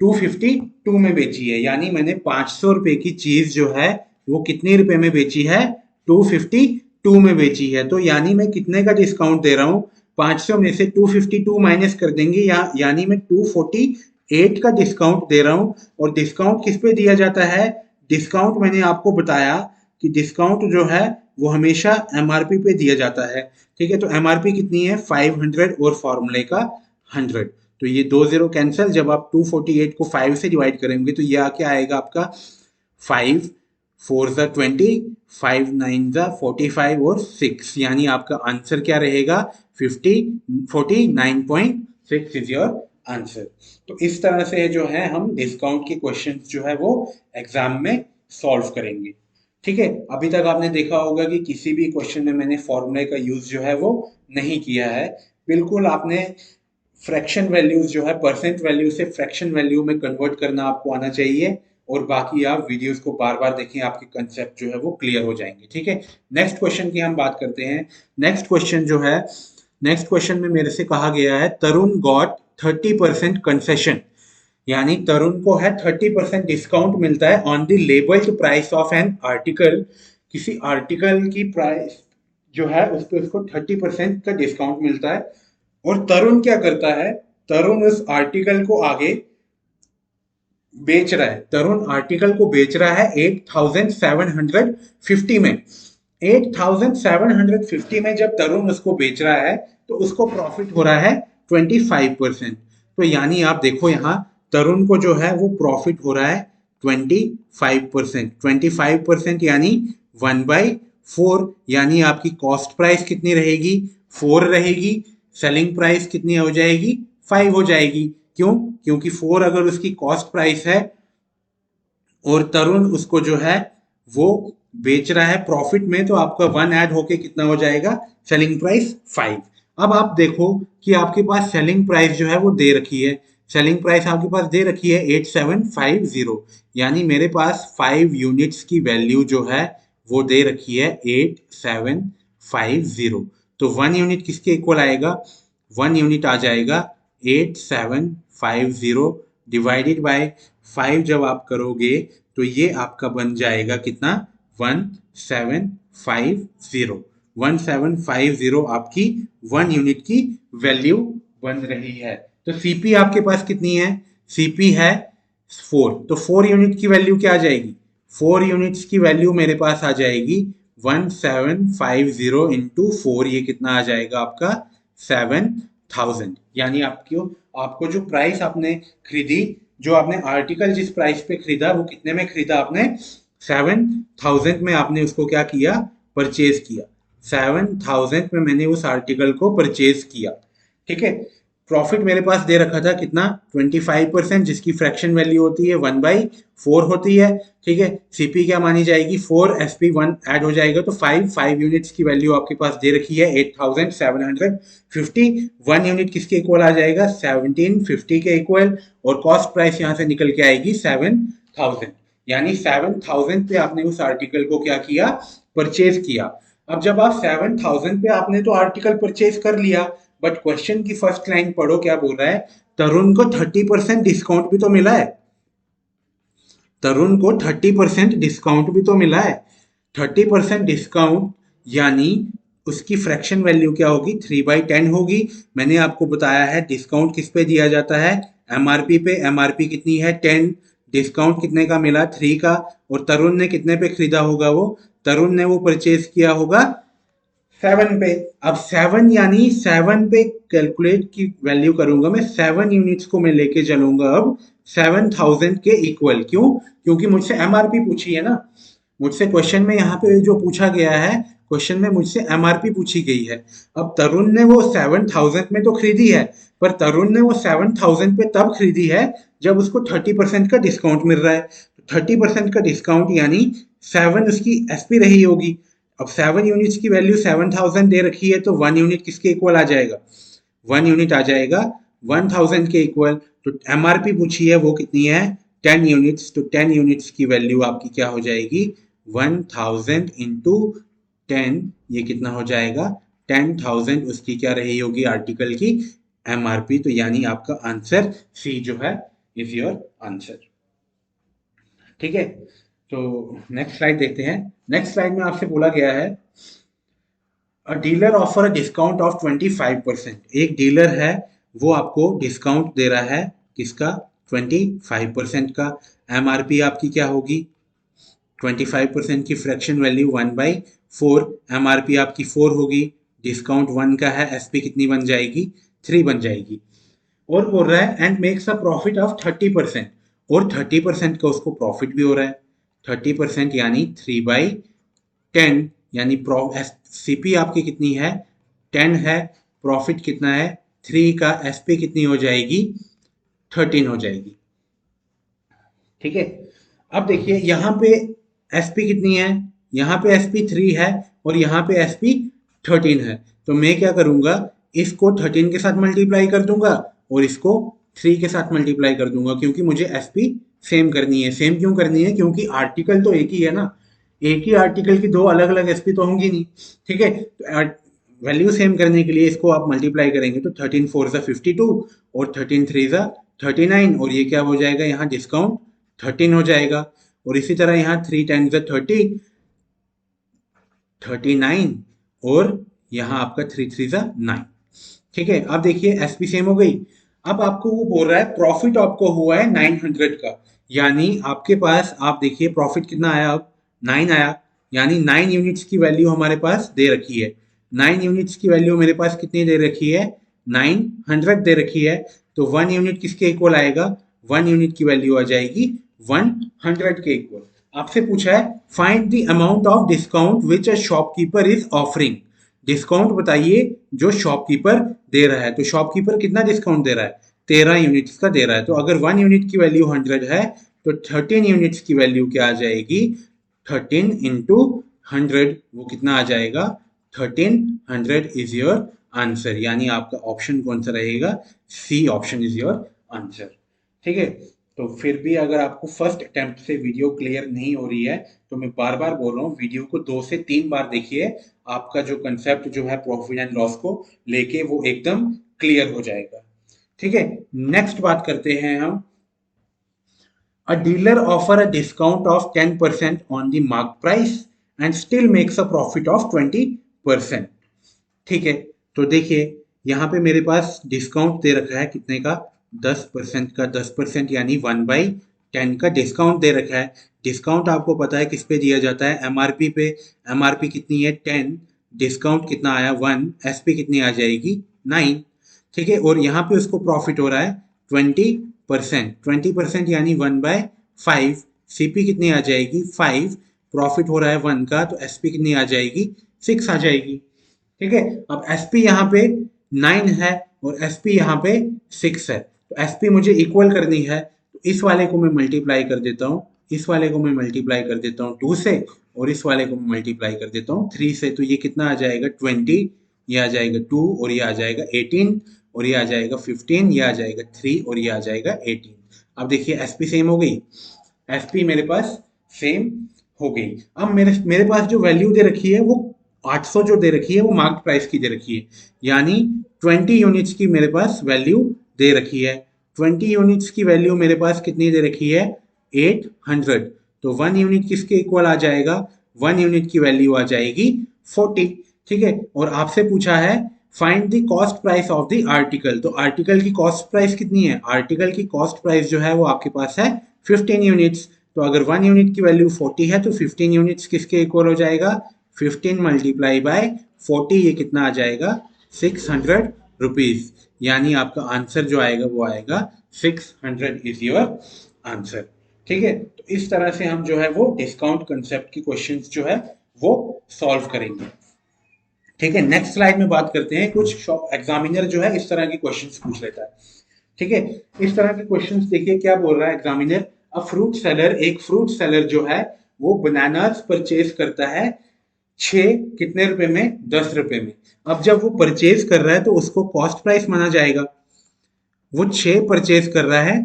252 में बेची है। यानी मैंने 500 रुपए की चीज जो है वो कितने रुपए में बेची है, 252 में बेची है, तो यानी मैं कितने का डिस्काउंट दे रहा हूँ? 500 में से 252 माइनस कर देंगे, यानी मैं 248 का डिस्काउंट दे रहा हूँ। और डिस्काउंट किस पे दिया जाता है? डिस्काउंट मैंने आपको बताया कि डिस्काउंट जो है वो हमेशा एमआरपी पे दिया जाता है। ठीक है, तो एमआरपी कितनी है? 500 और फॉर्मूले का 100। तो ये 2 जीरो कैंसिल, जब आप 248 को 5 से डिवाइड करेंगे तो ये क्या आएगा आपका? 5 4 ज़ा 20, 5 9 ज़ा 45 और 6, यानी आपका आंसर क्या रहेगा? 49.6 इज योर आंसर। तो इस तरह से जो है हम डिस्काउंट के क्वेश्चन जो है वो एग्जाम में सॉल्व करेंगे। ठीक है, अभी तक आपने देखा होगा कि किसी भी क्वेश्चन में मैंने फॉर्मूले का यूज जो है वो नहीं किया है। बिल्कुल आपने फ्रैक्शन वैल्यूज जो है परसेंट वैल्यू से फ्रैक्शन वैल्यू में कन्वर्ट करना आपको आना चाहिए, और बाकी आप वीडियोस को बार बार देखें, आपके कंसेप्ट जो है वो क्लियर हो जाएंगे। ठीक है, नेक्स्ट क्वेश्चन की हम बात करते हैं। नेक्स्ट क्वेश्चन जो है, नेक्स्ट क्वेश्चन में मेरे से कहा गया है तरुण गॉट 30% कंसेशन, यानी तरुण को है 30% डिस्काउंट मिलता है on the labelled price of an article. किसी आर्टिकल की प्राइस जो है उस पर उसको 30% का डिस्काउंट मिलता है, और तरुण क्या करता है? तरुण उस आर्टिकल को आगे बेच रहा है। तरुण आर्टिकल को बेच रहा है 8750 में। 8750 में जब तरुण उसको बेच रहा है तो उसको प्रॉफिट हो रहा है 25%। तो यानी आप देखो यहाँ तरुण को जो है वो प्रॉफिट हो रहा है 25%। 25% यानी 1/4, यानी आपकी कॉस्ट प्राइस कितनी रहेगी? 4 रहेगी। सेलिंग प्राइस कितनी हो जाएगी? 5 हो जाएगी। क्यों? क्योंकि 4 अगर उसकी कॉस्ट प्राइस है और तरुण उसको जो है वो बेच रहा है प्रॉफिट में, तो आपका 1 ऐड होके कितना हो जाएगा? Selling price 5। अब आप देखो कि आपके पास सेलिंग प्राइस जो है वो दे रखी है। सेलिंग प्राइस आपके पास दे रखी है 8750, यानी मेरे पास 5 यूनिट्स की वैल्यू जो है वो दे रखी है 8750। तो 1 यूनिट किसके इक्वल आएगा? 1 यूनिट आ जाएगा 8750 डिवाइडेड बाय 5 जब आप करोगे तो ये आपका बन जाएगा कितना? 1750। 1750 आपकी 1 यूनिट की वैल्यू बन रही है। तो सीपी आपके पास कितनी है? सीपी है 4, तो 4 यूनिट की वैल्यू क्या आ जाएगी? 4 यूनिट्स की वैल्यू मेरे पास आ जाएगी 1750 इंटू 4, ये कितना आ जाएगा आपका? 7000। यानी आपको जो प्राइस आपने खरीदी, जो आपने आर्टिकल जिस प्राइस पे खरीदा वो कितने में खरीदा आपने? 7000 में आपने उसको क्या किया? परचेज किया। 7000 में मैंने उस आर्टिकल को परचेज किया। ठीक है, प्रॉफिट मेरे पास दे रखा था कितना? 25%, जिसकी फ्रैक्शन वैल्यू होती है 1/4 होती है। ठीक है, सीपी क्या मानी जाएगी? 4, SP1 ऐड हो जाएगा तो 5 यूनिट्स की वैल्यू आपके पास दे रखी है 8750। 1 यूनिट किसके इक्वल आ जाएगा? 1750 के इक्वल, और कॉस्ट प्राइस यहां से निकल के आएगी 7000। यानी 7000 पे आपने उस आर्टिकल को क्या किया? परचेज किया। अब जब आप 7000 पे आपने तो आर्टिकल परचेज कर लिया, बट क्वेश्चन की फर्स्ट लाइन पढ़ो, क्या बोल रहा है? तरुण को 30% डिस्काउंट भी तो मिला है। तरुण को 30% डिस्काउंट भी तो मिला है। 30% डिस्काउंट यानी उसकी फ्रैक्शन वैल्यू क्या होगी? 3/10 होगी। मैंने आपको बताया है डिस्काउंट किस पे दिया जाता है? एमआरपी पे। एमआरपी कितनी है? 10। डिस्काउंट कितने का मिला? 3 का। और तरुण ने कितने पे खरीदा होगा? वो तरुण ने वो परचेज किया होगा 7 पे। अब 7 यानी 7 पे कैलकुलेट की वैल्यू करूंगा मैं, 7 यूनिट्स को मैं लेके चलूंगा अब 7000 के इक्वल। क्यों? क्योंकि मुझसे एमआरपी पूछी है ना। मुझसे क्वेश्चन में यहाँ पे जो पूछा गया है, क्वेश्चन में मुझसे एमआरपी पूछी गई है। अब तरुण ने वो 7000 में तो खरीदी है, पर तरुण ने वो 7000 पे तब खरीदी है जब उसको 30% का डिस्काउंट मिल रहा है। 30% का डिस्काउंट यानी 7 उसकी एसपी रही होगी। अब 7 यूनिट्स की वैल्यू 7000 दे रखी है, तो 1 यूनिट किसके इक्वल आ जाएगा? 1 यूनिट आ जाएगा 1000 के इक्वल। तो एमआरपी पूछी है वो कितनी है? 10 यूनिट्स। तो 10 यूनिट्स की वैल्यू आपकी क्या हो जाएगी? 1000 इंटू 10, ये कितना हो जाएगा? 10,000 उसकी क्या रही होगी आर्टिकल की एमआरपी। तो यानी आपका आंसर सी जो है इज योर आंसर। ठीक है, तो नेक्स्ट स्लाइड देखते हैं। नेक्स्ट स्लाइड में आपसे बोला गया है अ dealer offer a discount of 25%। एक डीलर है वो आपको डिस्काउंट दे रहा है किसका, 25% का। एमआरपी आपकी क्या होगी, 25% की फ्रैक्शन वैल्यू 1/4, एमआरपी आपकी 4 होगी, डिस्काउंट 1 का है, एसपी कितनी बन जाएगी, 3 बन जाएगी। और बोल रहा है and makes a profit of 30%, और 30% का उसको प्रॉफिट भी हो रहा है। 30% यानी 3/10, यानी सीपी आपकी कितनी है, 10 है, प्रॉफिट कितना है 3 का, एसपी कितनी हो जाएगी, 13 हो जाएगी। ठीक है, अब देखिए यहाँ पे एसपी कितनी है, यहाँ पे एसपी 3 है और यहाँ पे एसपी 13 है। तो मैं क्या करूंगा, इसको 13 के साथ मल्टीप्लाई कर दूंगा और इसको 3 के साथ मल्टीप्लाई कर दूंगा, क्योंकि मुझे एसपी सेम करनी है। सेम क्यों करनी है, क्योंकि आर्टिकल तो एक ही है ना, एक ही आर्टिकल की दो अलग अलग एसपी तो होंगी नहीं। ठीक है, तो वैल्यू सेम करने के लिए इसको आप मल्टीप्लाई करेंगे तो 13 4 52 और 13 3 39, और ये क्या हो जाएगा, यहाँ डिस्काउंट 13 हो जाएगा। और इसी तरह यहाँ 3 10 30 39, और यहाँ आपका 3 3 9। ठीक है, अब देखिए एसपी सेम हो गई। अब आपको वो बोल रहा है प्रॉफिट आपको हुआ है 900 का, यानी आपके पास आप देखिए प्रॉफिट कितना आया, अब 9 आया, यानी 9 यूनिट्स की वैल्यू हमारे पास दे रखी है। 9 यूनिट्स की वैल्यू मेरे पास कितनी दे रखी है, 900 दे रखी है। तो 1 यूनिट किसके इक्वल आएगा, 1 यूनिट की वैल्यू आ जाएगी 100 के इक्वल। आपसे पूछा है find the amount of discount which a shopkeeper is offering. Discount बताइए जो शॉपकीपर दे रहा है। तो शॉपकीपर कितना डिस्काउंट दे रहा है, 13 यूनिट्स का दे रहा है। तो अगर 1 यूनिट की वैल्यू 100 है तो 13 यूनिट्स की वैल्यू क्या आ जाएगी, 13 इंटू 100, वो कितना आ जाएगा, 1300 इज योर आंसर। यानी आपका ऑप्शन कौन सा रहेगा, C option is your answer. ठीक है, तो फिर भी अगर आपको फर्स्ट अटेम्प्ट से वीडियो क्लियर नहीं हो रही है तो मैं बार बार बोल रहा हूँ वीडियो को 2 से 3 बार देखिए। आपका जो कंसेप्ट जो है प्रॉफिट एंड लॉस को लेके वो एकदम क्लियर हो जाएगा। ठीक है, नेक्स्ट बात करते हैं हम। अ dealer offer a discount of 10% on the mark price and still makes a profit of 20%। ठीक है, तो देखिए यहाँ पे मेरे पास डिस्काउंट दे रखा है कितने का, 10% का। 10% यानी 1/10 का डिस्काउंट दे रखा है। डिस्काउंट आपको पता है किस पे दिया जाता है, एमआरपी पे। एमआरपी कितनी है 10, डिस्काउंट कितना आया 1, एसपी कितनी आ जाएगी 9। ठीक है, और यहाँ पे उसको प्रॉफिट हो रहा है 20%। 20% यानी 1/5, सीपी कितनी आ जाएगी 5, प्रॉफिट हो रहा है 1 का, तो एसपी कितनी आ जाएगी 6 आ जाएगी। ठीक है, अब एसपी यहाँ पे 9 है और एसपी यहाँ पे 6 है, तो एसपी मुझे इक्वल करनी है। तो इस वाले को मैं मल्टीप्लाई कर देता हूँ, इस वाले को मैं मल्टीप्लाई कर देता हूँ 2 से, और इस वाले को मैं मल्टीप्लाई कर देता हूँ 3 से। तो ये कितना आ जाएगा 20, ये आ जाएगा 2, और ये आ जाएगा 18, और ये आ जाएगा 15, ये आ जाएगा 3, और ये आ जाएगा 18। अब देखिए एसपी सेम हो गई, एसपी मेरे पास सेम हो गई। अब मेरे मेरे पास जो वैल्यू दे रखी है वो 800 जो दे रखी है वो मार्क प्राइस की दे रखी है, यानी 20 यूनिट्स की मेरे पास वैल्यू दे रखी है। 20 यूनिट्स की वैल्यू मेरे पास कितनी दे रखी है 800। तो 1 यूनिट किसके इक्वल आ जाएगा, 1 यूनिट की वैल्यू आ जाएगी 40। ठीक है, और आपसे पूछा है find the cost price of the article. तो आर्टिकल की कॉस्ट प्राइस कितनी है, आर्टिकल की कॉस्ट प्राइस जो है वो आपके पास है 15 यूनिट्स। तो अगर 1 यूनिट की वैल्यू 40 है तो 15 यूनिट्स किसके इक्वल हो जाएगा, 15 मल्टीप्लाई बाय 40, ये कितना आ जाएगा 600 रुपीज। यानी आपका आंसर जो आएगा वो आएगा 600 इज योर आंसर। ठीक है, तो इस तरह से हम जो है वो डिस्काउंट कंसेप्ट की क्वेश्चंस जो है वो सॉल्व करेंगे। ठीक है, नेक्स्ट स्लाइड में बात करते हैं। कुछ एग्जामिनर जो है इस तरह के क्वेश्चंस पूछ लेता है। ठीक है, इस तरह के क्वेश्चंस देखिए क्या बोल रहा है एग्जामिनर। अ फ्रूट सेलर, एक फ्रूट सेलर जो है वो बनानास परचेज करता है 6 कितने रुपए में, 10 रुपए में। अब जब वो परचेज कर रहा है तो उसको कॉस्ट प्राइस माना जाएगा। वो 6 परचेज कर रहा है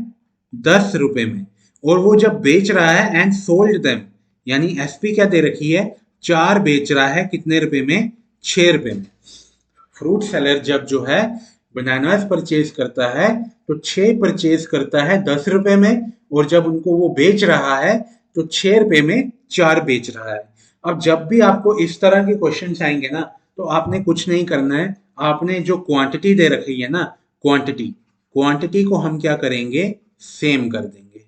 10 रुपए में, और वो जब बेच रहा है एंड सोल्ड देम, यानी एसपी क्या दे रखी है 4 बेच रहा है कितने रुपए में, 6 रुपए में। फ्रूट सेलर जब जो है बनानास परचेज करता है तो 6 परचेज करता है 10 रुपए में, और जब उनको वो बेच रहा है तो 6 रुपए में 4 बेच रहा है। अब जब भी आपको इस तरह के क्वेश्चन आएंगे ना, तो आपने कुछ नहीं करना है, आपने जो क्वांटिटी दे रखी है ना, क्वांटिटी क्वांटिटी को हम क्या करेंगे, सेम कर देंगे।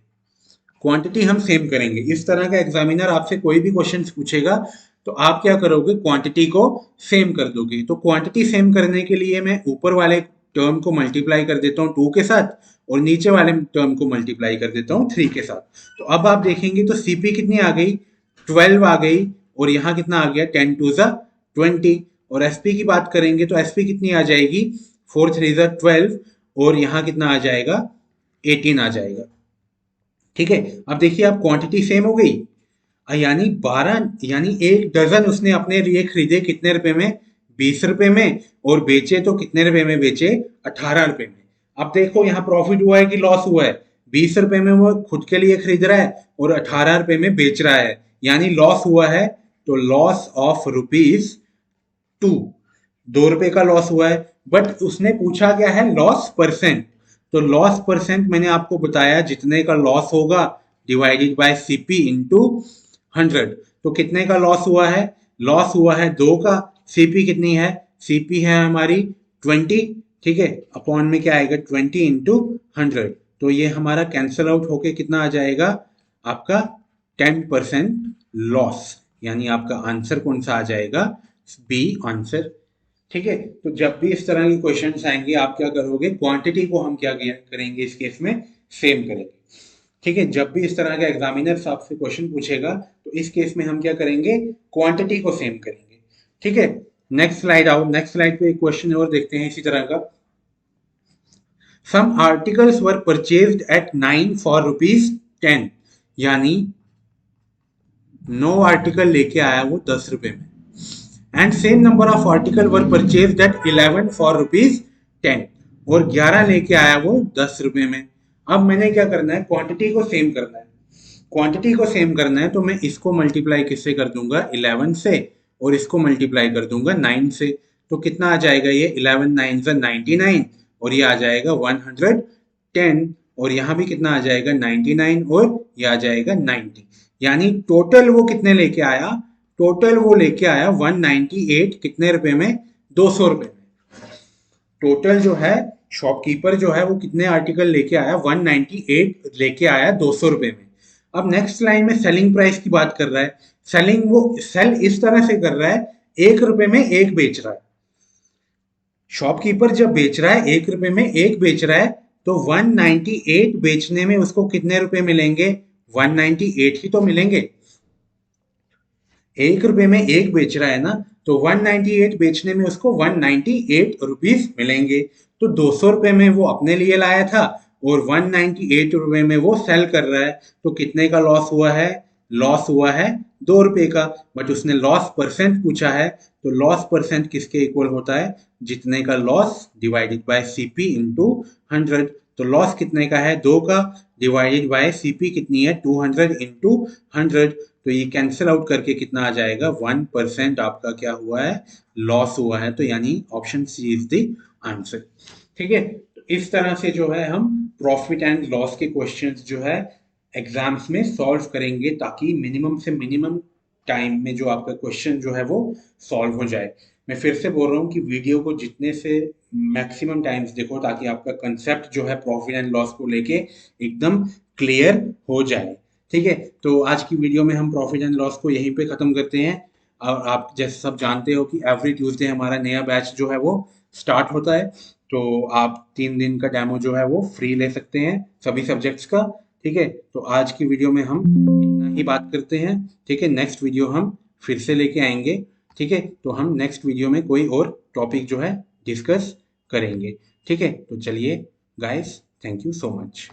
क्वांटिटी हम सेम करेंगे। इस तरह का एग्जामिनर आपसे कोई भी क्वेश्चन पूछेगा तो आप क्या करोगे, क्वांटिटी को सेम कर दोगे। तो क्वांटिटी सेम करने के लिए मैं ऊपर वाले टर्म को मल्टीप्लाई कर देता हूँ 2 के साथ, और नीचे वाले टर्म को मल्टीप्लाई कर देता हूँ 3 के साथ। तो अब आप देखेंगे तो सीपी कितनी आ गई, 12 आ गई, और यहाँ कितना आ गया, 10 टू ज़ा 20। और एसपी की बात करेंगे तो एसपी कितनी आ जाएगी, 4 3 ज़ा 12, और यहाँ कितना आ जाएगा, 18 आ जाएगा। ठीक है, अब देखिए आप क्वांटिटी सेम हो गई, यानी 12, यानी 1 डजन उसने अपने लिए खरीदे कितने रुपए में, 20 रुपए में, और बेचे तो कितने रुपए में बेचे, 18 रुपए में। अब देखो यहाँ प्रॉफिट हुआ है कि लॉस हुआ है, 20 रुपए में वो खुद के लिए खरीद रहा है और 18 रुपए में बेच रहा है, यानी लॉस हुआ है। तो लॉस ऑफ ₹2, 2 रुपए का लॉस हुआ है। बट उसने पूछा क्या है, लॉस परसेंट। तो लॉस परसेंट मैंने आपको बताया, जितने का लॉस होगा डिवाइडेड बाय सीपी इंटू 100। तो कितने का लॉस हुआ है, लॉस हुआ है 2 का। सीपी कितनी है, सीपी है हमारी 20। ठीक है, अपॉन में क्या आएगा, 20 इंटू 100। तो ये हमारा कैंसल आउट होके कितना आ जाएगा, आपका 10% लॉस, यानी आपका आंसर कौन सा आ जाएगा, बी आंसर। ठीक है, तो जब भी इस तरह के क्वेश्चंस आएंगे आप क्या करोगे, क्वांटिटी को हम क्या करेंगे इस केस में, सेम करेंगे। ठीक है, जब भी इस तरह का एग्जामिनर आपसे क्वेश्चन पूछेगा तो इस केस में हम क्या करेंगे, क्वांटिटी को सेम करेंगे। ठीक है, नेक्स्ट स्लाइड आओ। नेक्स्ट स्लाइड पे एक क्वेश्चन और देखते हैं इसी तरह का। Some articles were purchased at 9 for ₹10, यानी 9 आर्टिकल लेके आया वो 10 रुपए में, and same number of article were purchased at 11 for ₹10, और 11 लेके आया वो 10 रुपए में। अब मैंने क्या करना है, क्वांटिटी को सेम करना है। क्वांटिटी को सेम करना है तो मैं इसको मल्टीप्लाई किससे कर दूंगा, 11 से, और इसको मल्टीप्लाई कर दूंगा 9 से। तो कितना आ जाएगा ये, 11 9 99, और ये आ जाएगा 110, और यहाँ भी कितना आ जाएगा 99, और ये आ जाएगा 90। यानी टोटल वो कितने लेके आया, टोटल वो लेके आया 198 कितने रुपए में, 200 रुपए में। टोटल जो है शॉपकीपर जो है वो कितने आर्टिकल लेके आया, 198 लेके आया 200 रुपए में। अब नेक्स्ट लाइन में सेलिंग प्राइस की बात कर रहा है। सेलिंग वो सेल इस तरह से कर रहा है, 1 रुपए में 1 बेच रहा है। शॉपकीपर जब बेच रहा है 1 रुपए में 1 बेच रहा है, तो 198 बेचने में उसको कितने रुपए मिलेंगे, 198 ही तो मिलेंगे। 1 रुपए में 1 बेच रहा है ना, तो 198 बेचने में उसको 198 रुपीज मिलेंगे। तो 200 रुपए में वो अपने लिए लाया था और 198 रुपए में वो सेल कर रहा है। तो कितने का लॉस हुआ है, लॉस हुआ है 2 रुपए का। बट उसने लॉस परसेंट पूछा है, तो लॉस परसेंट किसके इक्वल होता है, जितने का loss divided by CP into 100। तो लॉस कितने का है, 2 का, डिवाइडेड बाय सीपी कितनी है, 200 इंटू 100। तो ये कैंसिल आउट करके कितना आ जाएगा, 1% आपका क्या हुआ है, लॉस हुआ है। तो यानी option C is the answer. ठीक है, तो इस तरह से जो है हम प्रॉफिट एंड लॉस के क्वेश्चंस जो है एग्जाम्स में सॉल्व करेंगे, ताकि मिनिमम से मिनिमम टाइम में जो आपका क्वेश्चन जो है वो सॉल्व हो जाए। मैं फिर से बोल रहा हूँ कि वीडियो को जितने से मैक्सिमम टाइम्स देखो, ताकि आपका कंसेप्ट जो है प्रॉफिट एंड लॉस को लेके एकदम क्लियर हो जाए। ठीक है, तो आज की वीडियो में हम प्रॉफिट एंड लॉस को यहीं पे ख़त्म करते हैं। और आप जैसे सब जानते हो कि एवरी ट्यूसडे हमारा नया बैच जो है वो स्टार्ट होता है। तो आप 3 दिन का डेमो जो है वो फ्री ले सकते हैं सभी सब्जेक्ट्स का। ठीक है, तो आज की वीडियो में हम इतना ही बात करते हैं। ठीक है, नेक्स्ट वीडियो हम फिर से लेके आएंगे। ठीक है, तो हम नेक्स्ट वीडियो में कोई और टॉपिक जो है डिस्कस करेंगे। ठीक है, तो चलिए guys, thank you so much.